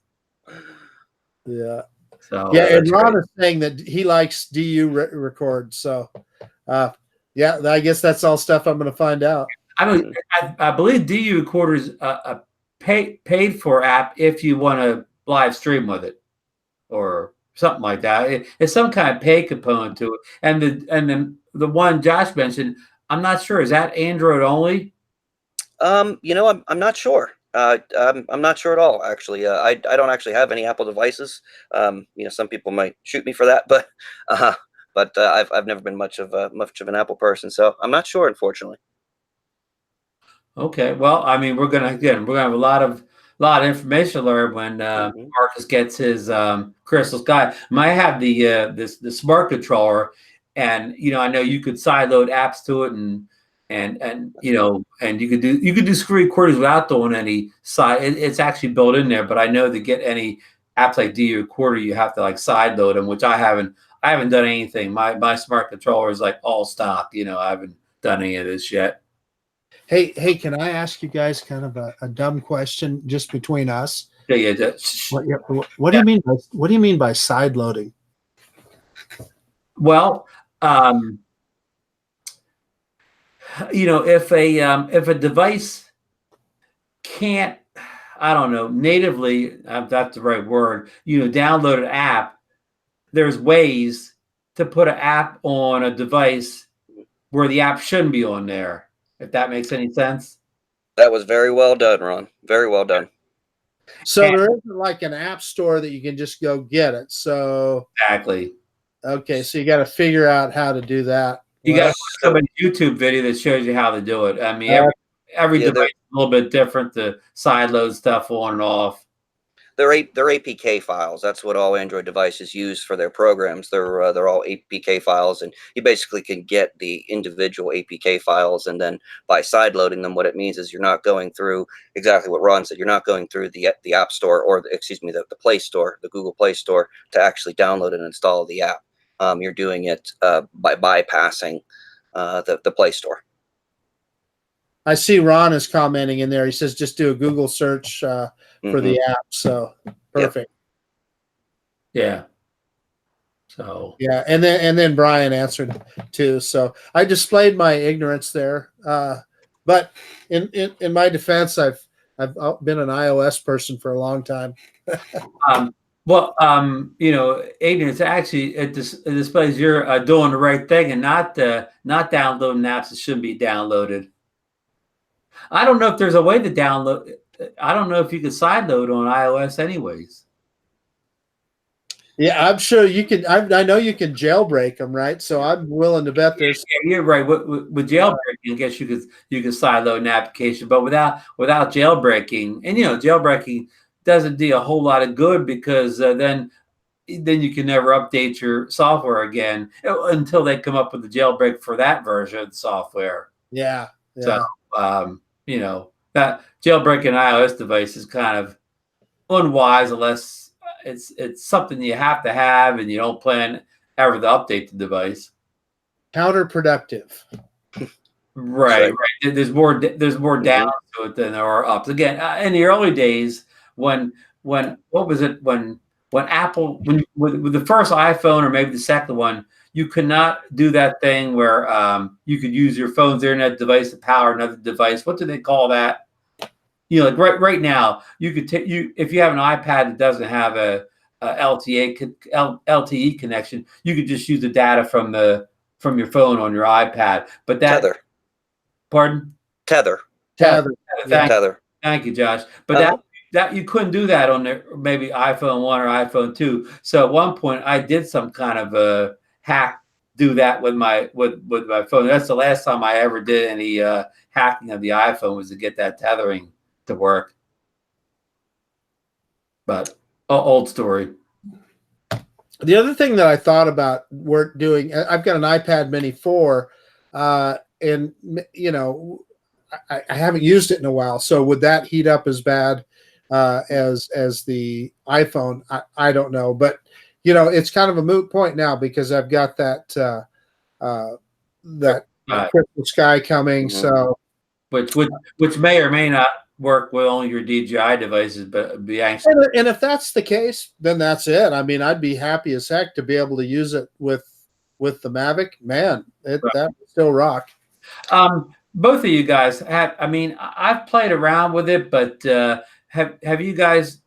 Yeah. So and Ron is saying that he likes DU record. So I guess that's all stuff I'm going to find out. I believe DU Recorder is a paid for app if you want to live stream with it or something like that. It's some kind of pay component to it. And the one Josh mentioned, I'm not sure. Is that Android only? I'm not sure. I'm not sure at all, actually. I don't actually have any Apple devices. Some people might shoot me for that, but I've never been much of an Apple person, so I'm not sure, unfortunately. Okay, well, I mean, we're gonna have a lot of information to learn when Marcus gets his Crystal Sky. I have the smart controller, and I know you could sideload apps to it, and and you know, and you could do screen recordings without doing any side. It's actually built in there, but I know to get any apps like D Recorder, you have to like side load them, which I haven't done anything. My smart controller is like all stock. You know, I haven't done any of this yet. Hey, can I ask you guys kind of a dumb question just between us? Yeah. What do you mean by side loading? Well, you know, if a device can't, I don't know, natively, if that's the right word, you know, download an app, there's ways to put an app on a device where the app shouldn't be on there, if that makes any sense. That was very well done, Ron. Very well done. So there isn't like an app store that you can just go get it. So Exactly. Okay, so you got to figure out how to do that. You got to watch somebody's YouTube video that shows you how to do it. I mean, every device is a little bit different to side load stuff on and off. They're APK files. That's what all Android devices use for their programs. They're all APK files, and you basically can get the individual APK files, and then by side loading them, what it means is you're not going through exactly what Ron said. You're not going through the App Store or the Play Store, the Google Play Store, to actually download and install the app. You're doing it by bypassing the Play Store. I see Ron is commenting in there. He says just do a Google search for the app. So perfect. Yeah. So yeah, and then Brian answered too. So I displayed my ignorance there. But in my defense, I've been an iOS person for a long time. Well, you know, ignorance actually it displays you're doing the right thing and not downloading apps that shouldn't be downloaded. I don't know if there's a way to download. I don't know if you can sideload on iOS anyways. Yeah, I'm sure you can. I know you can jailbreak them, right? So I'm willing to bet there's. Yeah, you're right. With jailbreaking, I guess you could sideload an application, but without jailbreaking, and you know, jailbreaking doesn't do a whole lot of good because then you can never update your software again until they come up with the jailbreak for that version of the software. Yeah. So you know, that jailbreaking an iOS device is kind of unwise unless it's something you have to have and you don't plan ever to update the device. Counterproductive. Right. There's more downs to it than there are ups. Again, in the early days when what was it when Apple with the first iPhone or maybe the second one, you could not do that thing where you could use your phone's internet device to power another device. What do they call that? You know, like right now, you could take if you have an iPad that doesn't have a LTE connection, you could just use the data from your phone on your iPad. But that Tether. Pardon? Tether. Thank you, Josh. But that you couldn't do that on maybe iPhone 1 or iPhone 2. So at one point, I did some kind of a hack. Do that with my phone. That's the last time I ever did any hacking of the iPhone was to get that tethering to work. But old story. The other thing that I thought about doing, I've got an iPad Mini 4, and you know, I haven't used it in a while. So would that heat up as bad as the iPhone? I don't know, but you know, it's kind of a moot point now because I've got that crystal sky coming. So which may or may not work with only your DJI devices, but be anxious. And if that's the case, then that's it. I mean, I'd be happy as heck to be able to use it with the Mavic. Man, that would still rock. Both of you guys have. I mean, I've played around with it, but have you guys,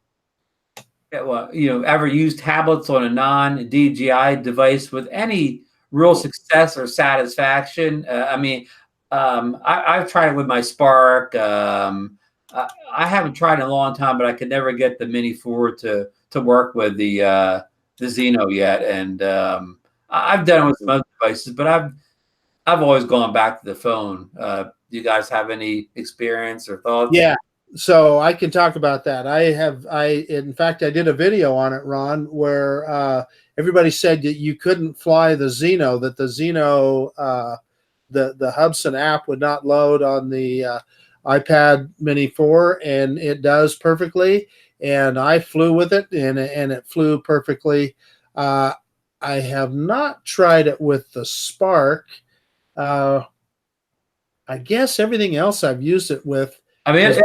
ever used tablets on a non-DJI device with any real success or satisfaction? I mean, I've tried it with my Spark. I haven't tried in a long time, but I could never get the Mini 4 to work with the Zino yet. And I've done it with some other devices, but I've always gone back to the phone. Do you guys have any experience or thoughts? Yeah. So I can talk about that. In fact, I did a video on it, Ron, where everybody said that you couldn't fly the Zino, that the Zino the Hubson app would not load on the iPad Mini 4, and it does perfectly. And I flew with it, and it flew perfectly. I have not tried it with the Spark. I guess everything else I've used it with. I mean,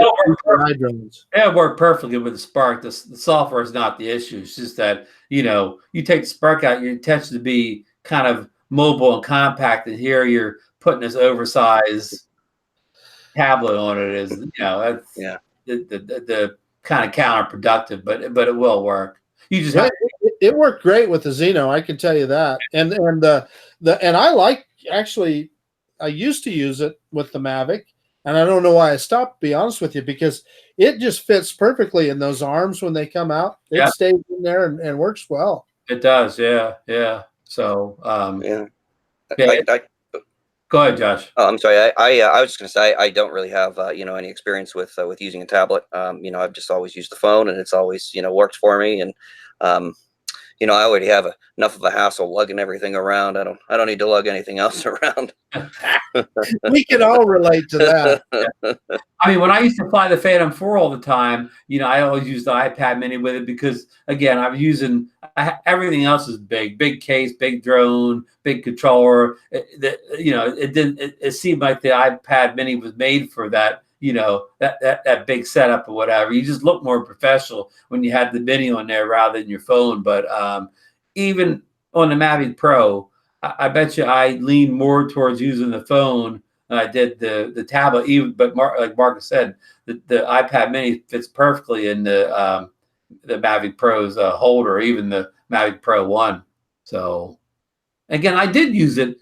drones. It'll work perfectly with the Spark. The software is not the issue. It's just that, you take the Spark out, you intend to be kind of mobile and compact, and here you're putting this oversized tablet on it. That's the kind of counterproductive, but it will work. You just it worked great with the Zino, I can tell you that. And I like, actually, I used to use it with the Mavic, and I don't know why I stopped, to be honest with you, because it just fits perfectly in those arms when they come out. It stays in there and works well. It does, yeah. So, go ahead, Josh. Oh, I'm sorry. I was just going to say I don't really have any experience with using a tablet. I've just always used the phone, and it's always worked for me. And I already have enough of a hassle lugging everything around. I don't need to lug anything else around. We can all relate to that. I mean, when I used to fly the Phantom 4 all the time, I always used the iPad Mini with it because, again, everything else is big case, big drone, big controller. It seemed like the iPad Mini was made for that. That big setup or whatever. You just look more professional when you had the Mini on there rather than your phone. But even on the Mavic Pro, I bet you I lean more towards using the phone than I did the tablet. But like Marcus said, the iPad Mini fits perfectly in the Mavic Pro's holder, even the Mavic Pro 1. So, again, I did use it,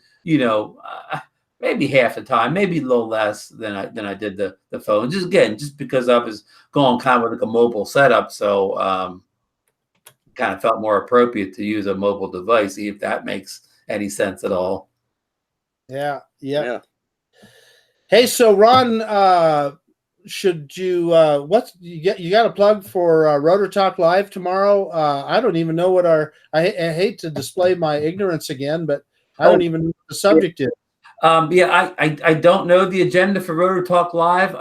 maybe half the time, maybe a little less than I did the phone. Just because I was going kind of with like a mobile setup, so kind of felt more appropriate to use a mobile device, see if that makes any sense at all. Yeah. Hey, so Ron, should you you got a plug for Rotor Talk Live tomorrow? I don't even know what I hate to display my ignorance again, but I don't even know what the subject is. I don't know the agenda for Rotor Talk Live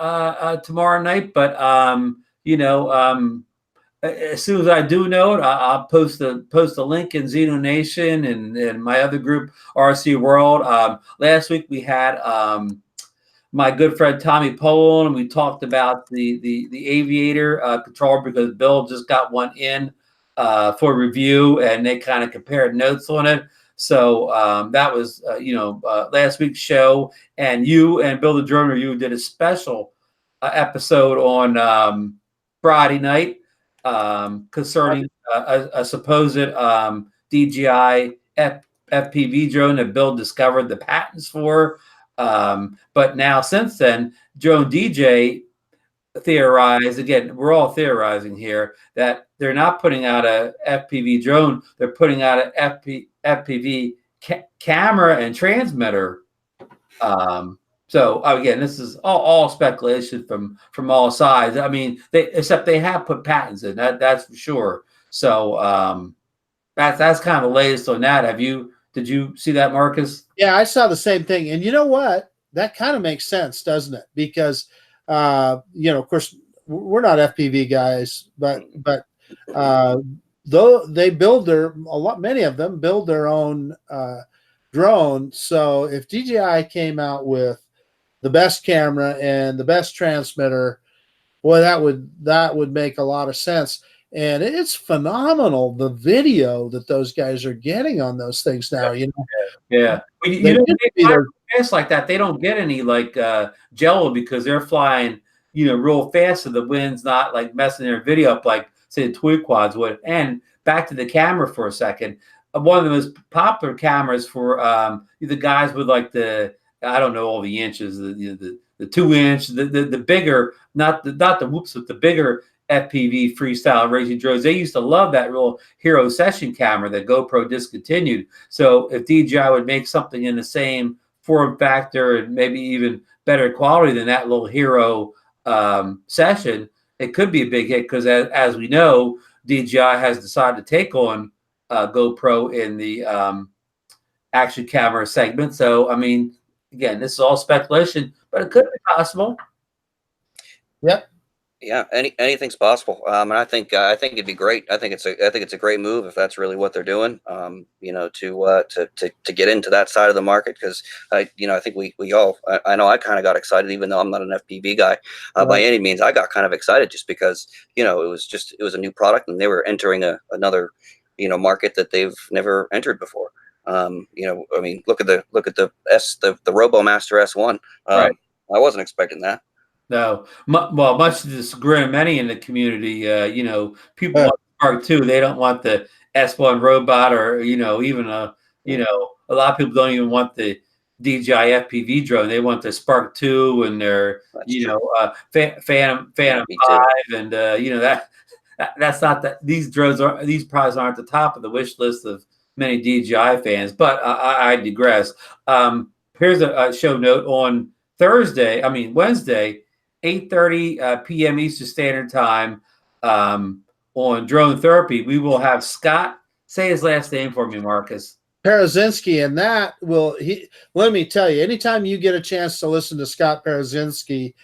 tomorrow night, but as soon as I do know it, I'll post a link in ZinoNation and my other group, RC World. Last week we had my good friend Tommy Poland, and we talked about the Aviator controller because Bill just got one in for review, and they kind of compared notes on it. So that was last week's show, and you and Bill the Drone Review did a special episode on Friday night concerning a supposed DJI FPV drone that Bill discovered the patents for. But now, since then, Drone DJ theorized, again, we're all theorizing here, that they're not putting out a FPV drone, they're putting out a FPV camera and transmitter. So again, this is all speculation from all sides. I mean, except they have put patents in, that's for sure. So that's kind of the latest on that. Did you see that, Marcus? Yeah, I saw the same thing. And you know what? That kind of makes sense, doesn't it? Because of course, we're not FPV guys, but though they many of them build their own drone. So if DJI came out with the best camera and the best transmitter, boy, that would make a lot of sense. And it's phenomenal, the video that those guys are getting on those things now. Yeah. They fast like that. They don't get any jello because they're flying, real fast, so the wind's not like messing their video up like say the toy quads would. And back to the camera for a second. One of the most popular cameras for the guys with I don't know all the inches, the 2-inch, the bigger, not the whoops, but the bigger FPV freestyle racing drones. They used to love that real Hero session camera that GoPro discontinued. So if DJI would make something in the same form factor and maybe even better quality than that little Hero session, it could be a big hit because as we know, DJI has decided to take on GoPro in the action camera segment. So, I mean, again, this is all speculation, but it could be possible. Yep. Yeah, anything's possible. And I think it'd be great. I think it's a great move if that's really what they're doing. To get into that side of the market, because I think we all, I know I kind of got excited, even though I'm not an FPV guy by any means. I got kind of excited just because it was a new product and they were entering another market that they've never entered before. I mean, look at the RoboMaster S1. Right. I wasn't expecting that. No, well, much to the chagrin of many in the community, people want Spark 2. They don't want the S1 robot, or even a lot of people don't even want the DJI FPV drone. They want the Spark 2 and their Phantom 5, and that's not that these products aren't the top of the wish list of many DJI fans. But I digress. Here's a show note on Wednesday. 8:30 p.m. Eastern Standard Time on Drone Therapy. We will have Scott. Say his last name for me, Marcus. Parazinski, and let me tell you, anytime you get a chance to listen to Scott Parazinski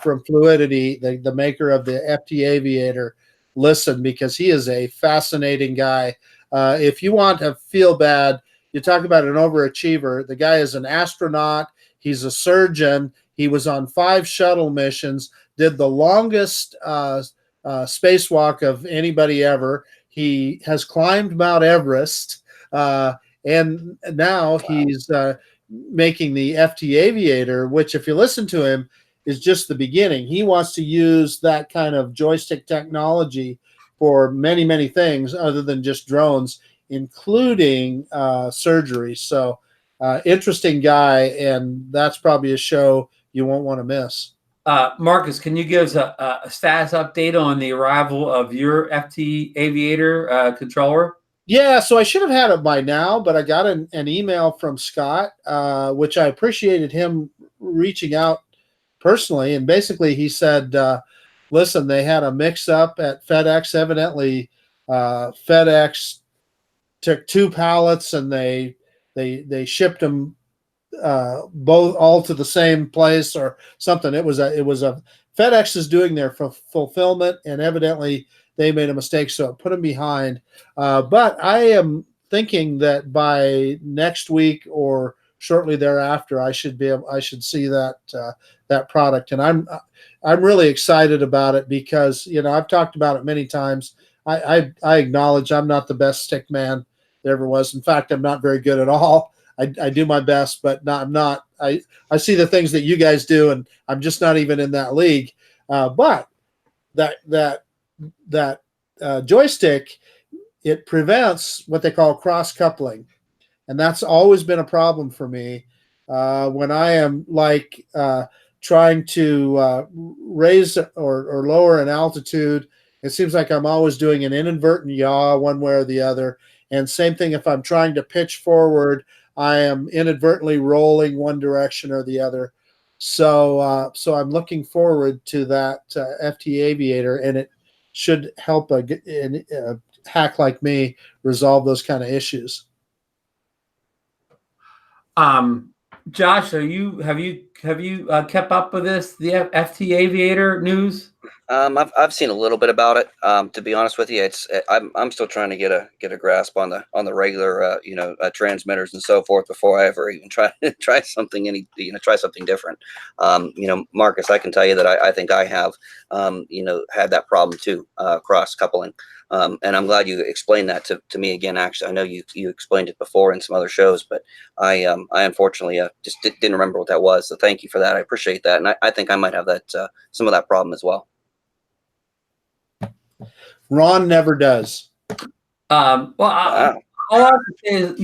from Fluidity, the maker of the FT Aviator, listen, because he is a fascinating guy. If you want to feel bad, you talk about an overachiever. The guy is an astronaut. He's a surgeon. He was on 5 shuttle missions, did the longest spacewalk of anybody ever. He has climbed Mount Everest, and now he's making the FT Aviator, which, if you listen to him, is just the beginning. He wants to use that kind of joystick technology for many, many things other than just drones, including surgery. So interesting guy, and that's probably a show you won't want to miss. Marcus, can you give us a status update on the arrival of your FT Aviator controller? Yeah, so I should have had it by now, but I got an email from Scott, which I appreciated him reaching out personally. And basically he said, listen, they had a mix-up at FedEx. Evidently, FedEx took 2 pallets and they shipped them all to the same place or something. It was a FedEx is doing their fulfillment, and evidently they made a mistake, so it put them behind. But I am thinking that by next week or shortly thereafter, I should see that product, and I'm really excited about it because I've talked about it many times. I acknowledge I'm not the best stick man there ever was. In fact, I'm not very good at all. I do my best, but I'm not. I see the things that you guys do, and I'm just not even in that league. But that joystick, it prevents what they call cross coupling, and that's always been a problem for me when I am trying to raise or lower an altitude. It seems like I'm always doing an inadvertent yaw one way or the other. And same thing if I'm trying to pitch forward, I am inadvertently rolling one direction or the other. So I'm looking forward to that FT Aviator, and it should help a hack like me resolve those kind of issues. Josh, have you kept up with the FT Aviator news? I've seen a little bit about it. To be honest with you, I'm still trying to get a grasp on the regular transmitters and so forth before I ever even try something different. Marcus, I can tell you that I think I have had that problem too, cross coupling. And I'm glad you explained that to me again. Actually, I know you explained it before in some other shows, but I unfortunately just didn't remember what that was. So thank you for that. I appreciate that, and I think I might have that some of that problem as well. Ron never does. All I can say is,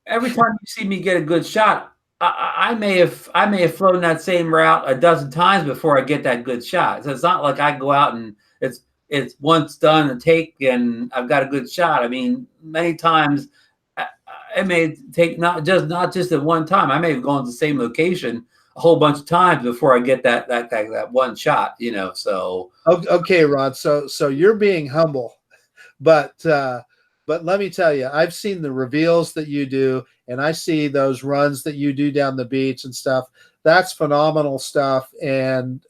every time you see me get a good shot, I may have flown that same route a dozen times before I get that good shot. So it's not like I go out and it's once done a take and I've got a good shot. I mean, many times it may take not just at one time. I may have gone to the same location a whole bunch of times before I get that one shot. So okay, Ron. So you're being humble, but But let me tell you, I've seen the reveals that you do, and I see those runs that you do down the beach and stuff. That's phenomenal stuff, and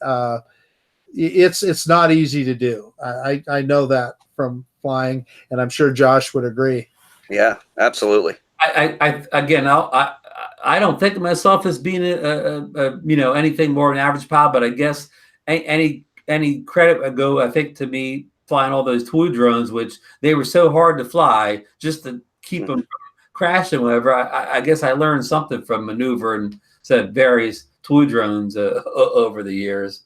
it's not easy to do. I know that from flying, and I'm sure Josh would agree. Yeah, absolutely. I don't think of myself as being anything more than an average pilot, but I guess any credit would go, I think, to me flying all those toy drones, which they were so hard to fly just to keep them from crashing. Whatever. I guess I learned something from maneuvering various toy drones over the years.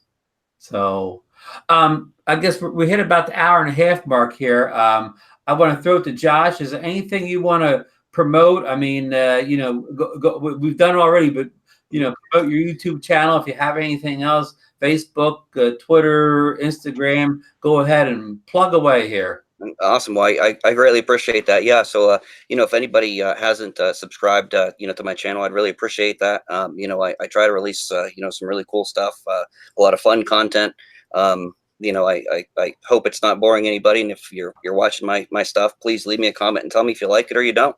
So I guess we hit about the hour and a half mark here. I want to throw it to Josh. Is there anything you want to promote? I mean, we've done it already, but promote your YouTube channel if you have anything else. Facebook, Twitter, Instagram. Go ahead and plug away here. Awesome. Well, I greatly appreciate that. Yeah. So, if anybody hasn't subscribed, to my channel, I'd really appreciate that. I try to release, some really cool stuff, a lot of fun content. I hope it's not boring anybody. And if you're watching my stuff, please leave me a comment and tell me if you like it or you don't,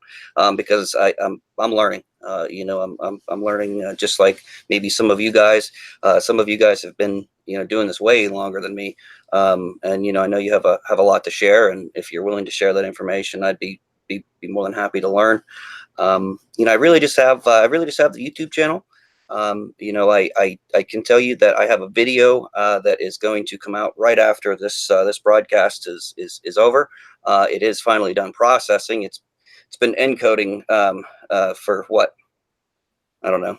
because I'm learning. I'm learning just like maybe some of you guys. Some of you guys have been doing this way longer than me, and I know you have a lot to share. And if you're willing to share that information, I'd be more than happy to learn. I really just have the YouTube channel. I can tell you that I have a video that is going to come out right after this broadcast is over. It is finally done processing. It's been encoding for what, I don't know,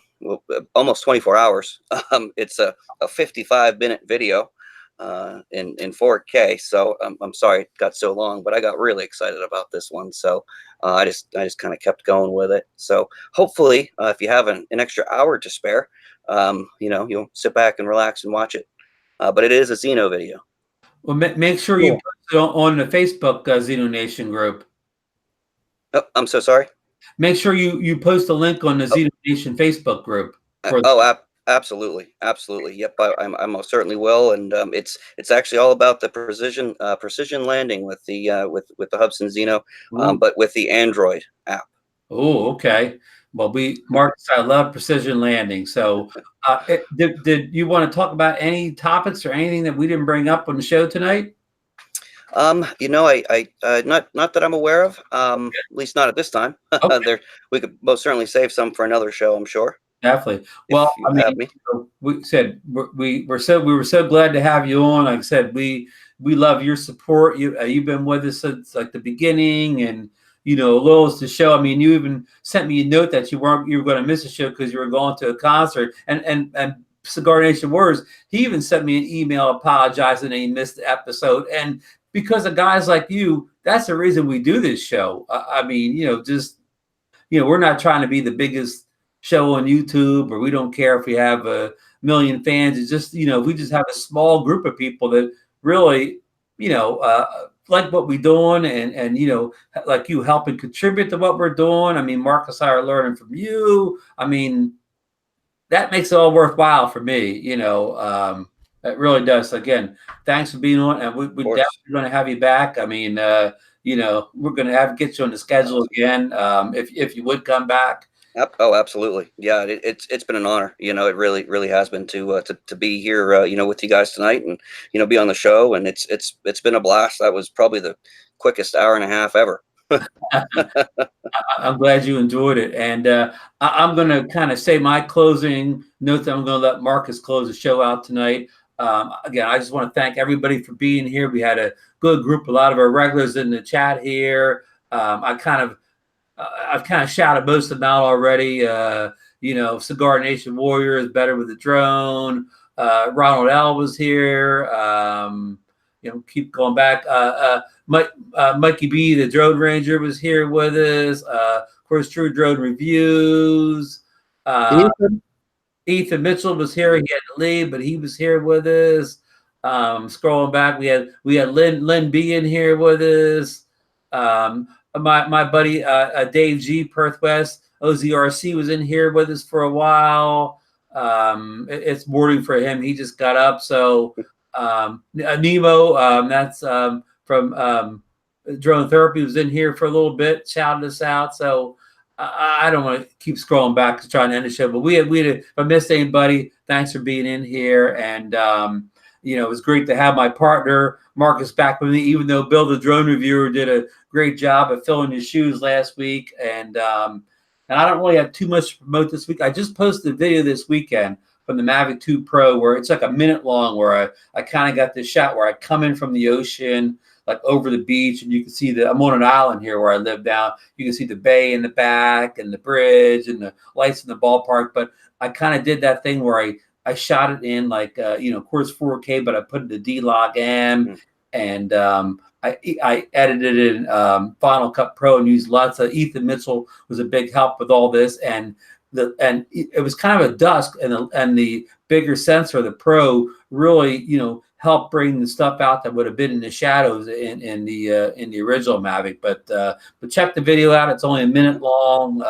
almost 24 hours. It's a 55-minute video in 4K. So I'm sorry it got so long, but I got really excited about this one. So I just kind of kept going with it. So hopefully, if you have an extra hour to spare, you'll sit back and relax and watch it. But it is a Zino video. Well, make sure you post it on the Facebook Zino Nation group. Oh, I'm so sorry. Make sure you post a link on the Zino Nation Facebook group. Absolutely. Yep, I most certainly will. And it's actually all about the precision landing with the Hubsan Zino, but with the Android app. Oh, okay. Well, Marcus, I love precision landing. So, did you want to talk about any topics or anything that we didn't bring up on the show tonight? I not that I'm aware of. At least not at this time. Okay. We could most certainly save some for another show, I'm sure. Definitely. Well, we said we were so glad to have you on. Like I said, we love your support. You've been with us since like the beginning, and Lil's the show. I mean, you even sent me a note that you were going to miss a show because you were going to a concert. And Cigar Nation Words, he even sent me an email apologizing that he missed the episode. And because of guys like you, that's the reason we do this show. I mean, we're not trying to be the biggest show on YouTube, or we don't care if we have a million fans. It's just, we just have a small group of people that really, like what we're doing, and like you helping contribute to what we're doing. I mean, Marcus and I are learning from you. I mean, that makes it all worthwhile for me. It really does. Again, thanks for being on, and we're definitely going to have you back. I mean, we're going to get you on the schedule again if you would come back. Oh, absolutely. Yeah, it's been an honor. It really has been to be here, with you guys tonight, and be on the show. And it's been a blast. That was probably the quickest hour and a half ever. I'm glad you enjoyed it, and I'm going to kind of say my closing notes. I'm going to let Marcus close the show out tonight. Again, I just want to thank everybody for being here. We had a good group, a lot of our regulars in the chat here. I've kind of shouted most of them out already. Cigar Nation Warriors, Better with the Drone. Ronald L was here. Keep going back. Mikey B, the Drone Ranger, was here with us. Of course, True Drone Reviews. Ethan Mitchell was here. He had to leave, but he was here with us. Scrolling back, we had Lynn B in here with us. My buddy Dave G, Perth West, OZRC was in here with us for a while. It's morning for him. He just got up. So Nemo, that's from Drone Therapy was in here for a little bit, shouted us out. So I don't want to keep scrolling back to try and end the show, but if I missed anybody, thanks for being in here. And, it was great to have my partner, Marcus, back with me, even though Bill, the drone reviewer, did a great job of filling his shoes last week. And I don't really have too much to promote this week. I just posted a video this weekend from the Mavic 2 Pro where it's like a minute long, where I kind of got this shot where I come in from the ocean, like over the beach, and you can see I'm on an island here where I live now. You can see the bay in the back and the bridge and the lights in the ballpark. But I kind of did that thing where I shot it in like, of course 4K, but I put it to D-Log M, and I edited it in Final Cut Pro and used lots of Ethan Mitchell was a big help with all this. And it was kind of a dusk, and the bigger sensor, the Pro, really, help bring the stuff out that would have been in the shadows in the original Mavic. But check the video out. It's only a minute long.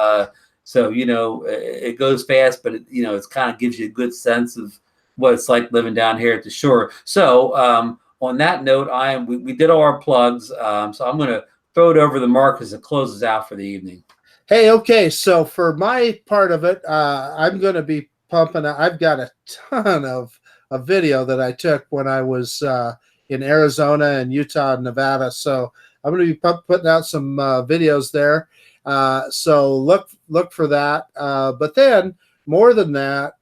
So, it goes fast, but it's kind of gives you a good sense of what it's like living down here at the shore. So on that note, we did all our plugs. So I'm going to throw it over to Marcus to close us out for the evening. Hey, okay. So for my part of it, I'm going to be pumping. I've got a ton of a video that I took when I was in Arizona and Utah and Nevada. So I'm going to be putting out some videos there. So look for that. But then more than that,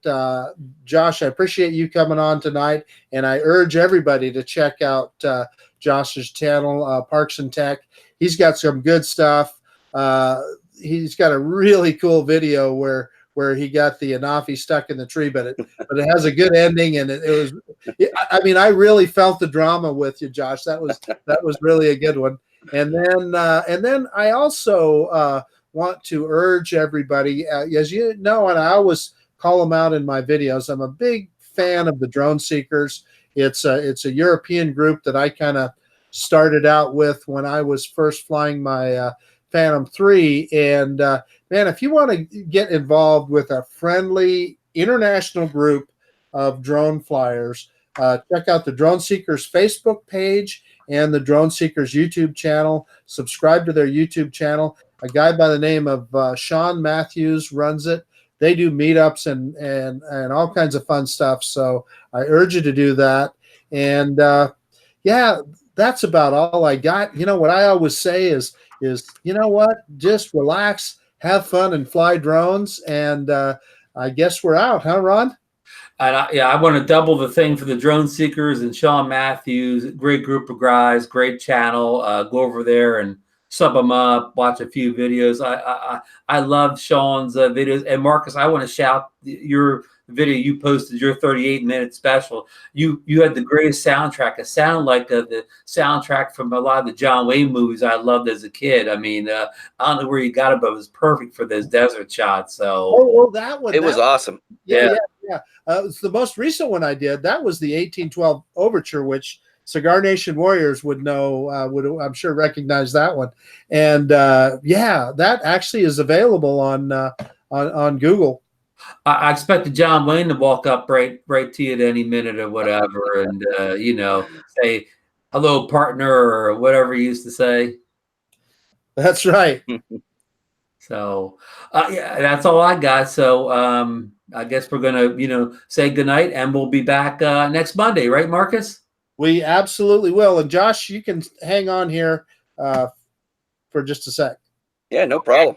Josh, I appreciate you coming on tonight, and I urge everybody to check out Josh's channel, Parks and Tech. He's got some good stuff. He's got a really cool video where he got the Anafi stuck in the tree, but it has a good ending, and I really felt the drama with you, Josh. That was really a good one. And then I also want to urge everybody, as you know, and I always call them out in my videos, I'm a big fan of the Drone Seekers. It's a European group that I kind of started out with when I was first flying my Phantom 3. And man, if you want to get involved with a friendly international group of drone flyers, check out the Drone Seekers Facebook page and the Drone Seekers YouTube channel. Subscribe to their YouTube channel. A guy by the name of Sean Matthews runs it. They do meetups and all kinds of fun stuff. So I urge you to do that. And yeah, that's about all I got. What I always say is just relax, have fun, and fly drones. And I guess we're out, huh, Ron? And I want to double the thing for the Drone Seekers and Sean Matthews. Great group of guys, great channel. Go over there and sub them up, watch a few videos. I love Sean's videos. And Marcus, I want to shout your video you posted, your 38-minute special. You had the greatest soundtrack. It sounded like the soundtrack from a lot of the John Wayne movies I loved as a kid. I mean, I don't know where you got it, but it was perfect for those desert shots. So that one. It was awesome. Yeah. It's the most recent one I did. That was the 1812 Overture, which Cigar Nation Warriors would know, would I'm sure recognize that one. And that actually is available on Google. I expected John Wayne to walk up right to you at any minute or whatever, and say hello, partner, or whatever he used to say. That's right. So that's all I got. So I guess we're gonna say goodnight, and we'll be back next Monday, right, Marcus? We absolutely will. And Josh, you can hang on here for just a sec. Yeah, no problem.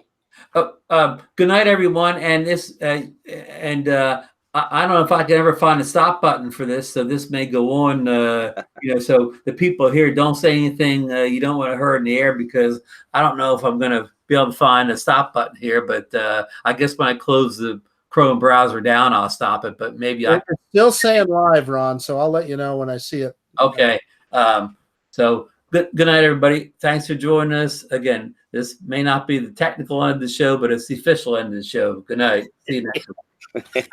Good night, everyone. And this, I don't know if I can ever find a stop button for this, so this may go on. So the people here, don't say anything you don't want to hear in the air, because I don't know if I'm going to be able to find a stop button here. But I guess when I close the Chrome browser down, I'll stop it. But maybe it's still saying live, Ron. So I'll let you know when I see it. Okay. So good night, everybody. Thanks for joining us again. This may not be the technical end of the show, but it's the official end of the show. Good night. See you next week.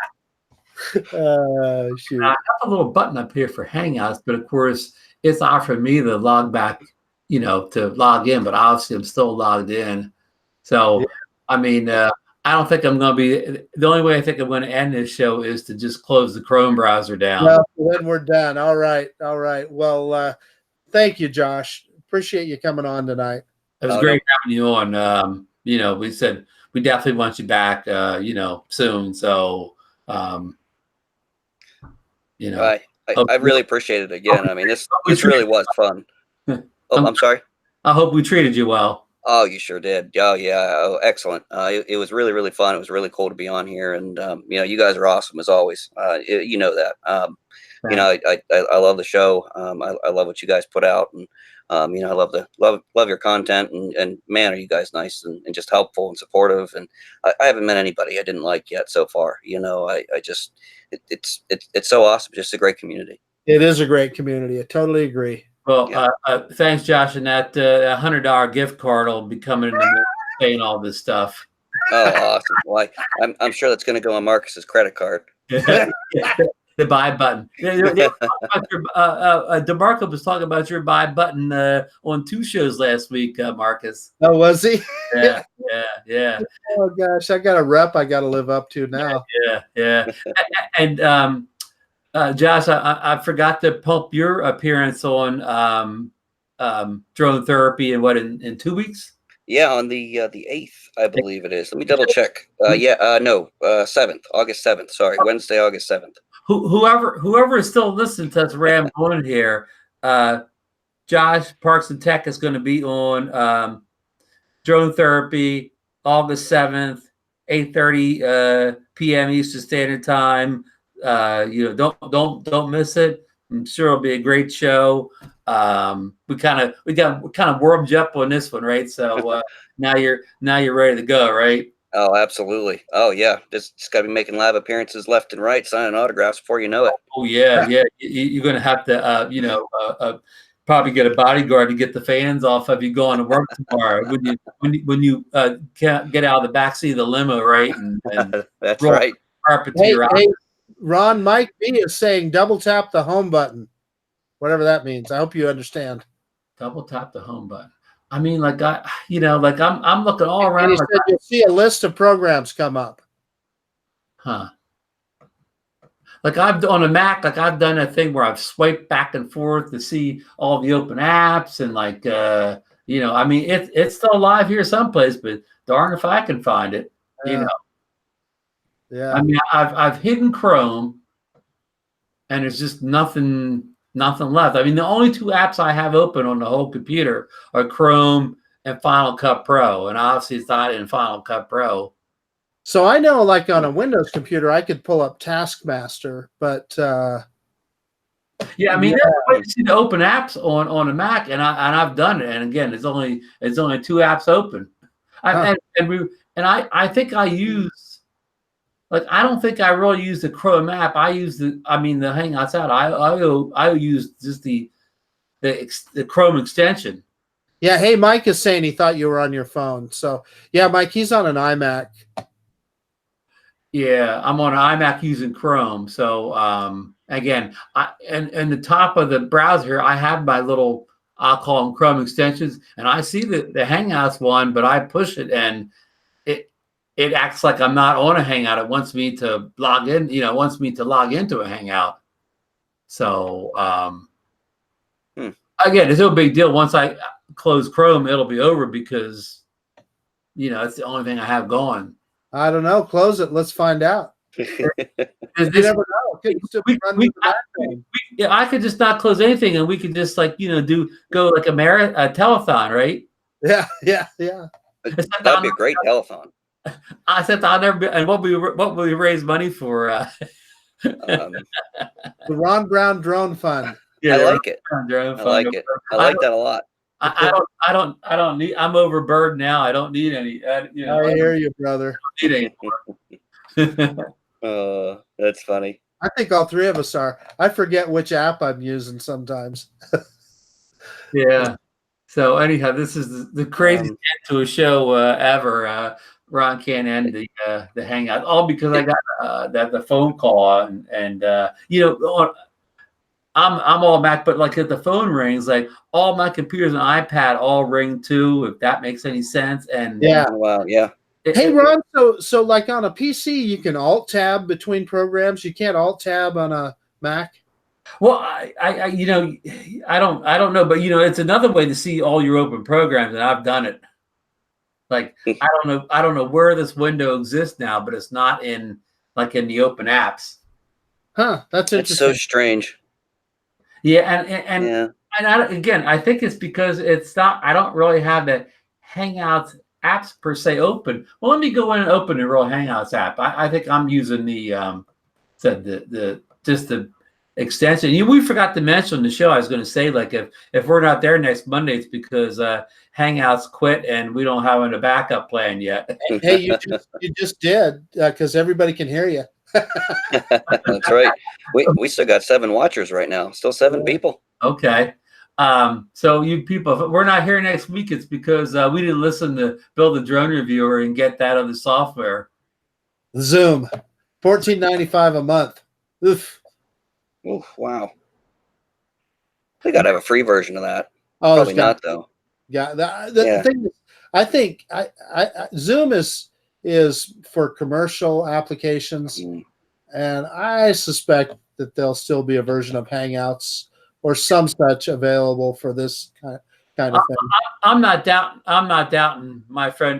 Shoot. I have a little button up here for Hangouts, but of course, it's offering me to log back, to log in, but obviously I'm still logged in. So, yeah. I mean, I don't think I'm going to be, the only way I think I'm going to end this show is to just close the Chrome browser down. Well, then we're done. All right. Well, thank you, Josh. Appreciate you coming on tonight. It was great having you on. We said we definitely want you back, soon. So, I really appreciate it again. I mean, this really was fun. I'm sorry. I hope we treated you well. Oh, you sure did. Oh, yeah. Oh, excellent. It was really, really fun. It was really cool to be on here. And, you guys are awesome as always. You know that. I love the show. I love what you guys put out. And, I love your content. And man, are you guys nice and just helpful and supportive. And I haven't met anybody I didn't like yet so far. It's so awesome. Just a great community. It is a great community. I totally agree. Well, thanks, Josh, and that $100 gift card will be coming in the mail saying all this stuff. Oh, awesome! Well, I'm sure that's going to go on Marcus's credit card. The buy button. DeMarco was talking about your buy button on 2 shows last week, Marcus. Oh, was he? Yeah. Oh gosh, I got a rep I got to live up to now. Yeah. And Josh, I forgot to pump your appearance on Drone Therapy in 2 weeks. Yeah, on the 8th, I believe it is. Let me double check. 7th, August 7th. Sorry, Wednesday, August 7th. Whoever is still listening to us rambling here, Josh Parks and Tech is going to be on Drone Therapy August 7th, 8:30 p.m. Eastern Standard Time. Don't miss it. I'm sure it'll be a great show. We kind of warmed you up on this one, right? So now you're ready to go, right? Oh, absolutely. Oh, yeah. Just got to be making live appearances left and right, signing autographs before you know it. Oh, yeah. You're going to have to, probably get a bodyguard to get the fans off of you going to work tomorrow when you can't get out of the backseat of the limo, right? And that's right. Carpet to your hey, Ron, Mike B is saying double tap the home button, whatever that means. I hope you understand. Double tap the home button. I mean, I'm looking all around. And he said you'll see a list of programs come up. Huh. Like on a Mac, I've done a thing where I've swiped back and forth to see all the open apps and I mean, it's still live here someplace, but darn if I can find it, Yeah. I mean, I've hidden Chrome, and there's just nothing left. I mean, the only 2 apps I have open on the whole computer are Chrome and Final Cut Pro, and obviously it's not in Final Cut Pro. So I know, like on a Windows computer, I could pull up Taskmaster, but yeah, I mean, there's a way to see the open apps on a Mac, and I've done it. And again, it's only 2 apps open. I think I use. Like, I don't think I really use the Chrome app. I use the Hangouts out. I use just the Chrome extension. Yeah. Hey, Mike is saying he thought you were on your phone. So yeah, Mike, he's on an iMac. Yeah, I'm on an iMac using Chrome. So again, and the top of the browser here, I have my little, I'll call them Chrome extensions, and I see the Hangouts one, but I push it and it acts like I'm not on a Hangout. It wants me to log in, wants me to log into a Hangout. So again, it's no big deal. Once I close Chrome, it'll be over because it's the only thing I have going. I don't know. Close it. Let's find out. You never know. I could just not close anything, and we could just go like a telethon, right? Yeah. That'd be a great telethon. I said I'll never be. And what will we raise money for? The Ron Brown Drone Fund. Yeah, I like it. I like it. I like that a lot. I don't need. I'm overburdened now. I don't need any. I hear you, brother. I don't need any. That's funny. I think all 3 of us are. I forget which app I'm using sometimes. Yeah. So anyhow, this is the craziest end to a show ever. Ron can't end the Hangout, all because I got the phone call and I'm all Mac, but like if the phone rings, like all my computers and iPad all ring too, if that makes any sense. And yeah, wow, yeah. Hey Ron, so like on a PC you can alt tab between programs. You can't alt tab on a Mac. Well, you know, I don't know, but you know, it's another way to see all your open programs, and I've done it. Like, I don't know where this window exists now, but it's not in like in the open apps. Huh? That's It's interesting. so strange. Yeah, Yeah. again, I think it's because it's not. I don't really have the Hangouts apps per se open. Well, let me go in and open the real Hangouts app. I think I'm using the just the extension. We forgot to mention the show. I was going to say, like, if we're not there next Monday, it's because Hangouts quit and we don't have a backup plan yet. Hey, you just did, because everybody can hear you. That's right. We still got 7 watchers right now. Still 7 people. Okay. So you people, if we're not here next week, it's because we didn't listen to Build a Drone Reviewer and get that other software. Zoom, $14.95 a month. Oof. Oh, wow. We got to have a free version of that. Oh, Probably not, though. Yeah. The thing is, I think Zoom is for commercial applications, and I suspect that there'll still be a version of Hangouts or some such available for this kind of thing. I'm not doubting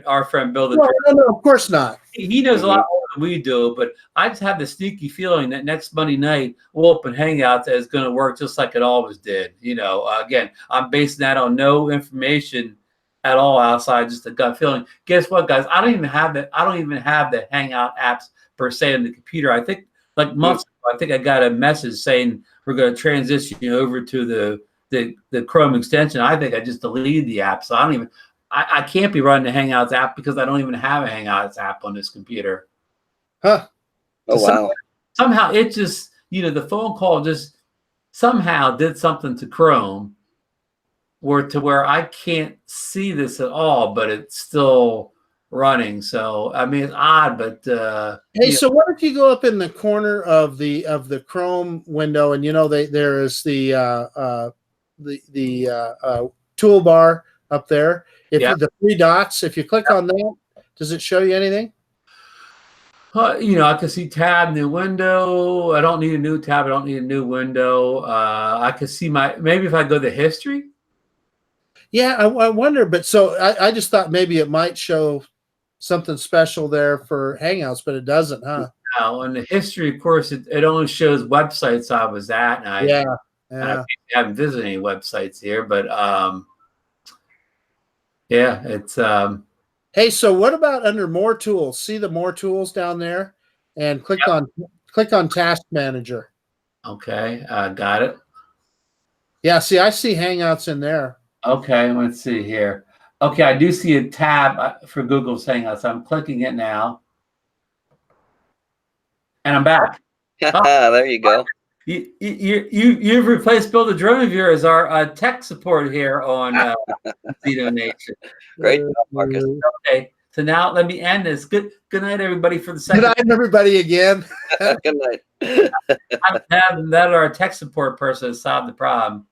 our friend Bill. No, of course not. He knows a lot more than we do, but I just have the sneaky feeling that next Monday night we'll open Hangouts is going to work just like it always did. You know, again, I'm basing that on no information at all outside just a gut feeling. Guess what, guys? I don't even have the Hangout apps per se on the computer. I think like months ago, I think I got a message saying we're going to transition you over to the Chrome extension. I think I just deleted the app, so I can't be running the Hangouts app because I don't even have a Hangouts app on this computer. Huh? Oh, wow. Somehow it just, the phone call just somehow did something to Chrome where I can't see this at all, but it's still running. So I mean, it's odd, but hey, so what if you go up in the corner of the Chrome window, and there is the toolbar up there. The 3 dots, if you click on that, does it show you anything? I can see tab, new window. I don't need a new tab. I don't need a new window. I can see maybe if I go to history. Yeah, I wonder, but so I just thought maybe it might show something special there for Hangouts, but it doesn't, huh? No, in the history, of course, it only shows websites I was at, and I haven't visited any websites here, but it's Hey, so what about under More Tools? See the More Tools down there, and click on Task Manager. Okay, got it. Yeah, see, I see Hangouts in there. Okay, let's see here. Okay, I do see a tab for Google's Hangouts. So I'm clicking it now, and I'm back. There you go. You've replaced Build a Drone Reviewer as our tech support here on ZinoNation. Great job, Marcus. Okay, so now let me end this. Good night, everybody, for the second. Good night, everybody, again. Good night. That our tech support person has solved the problem.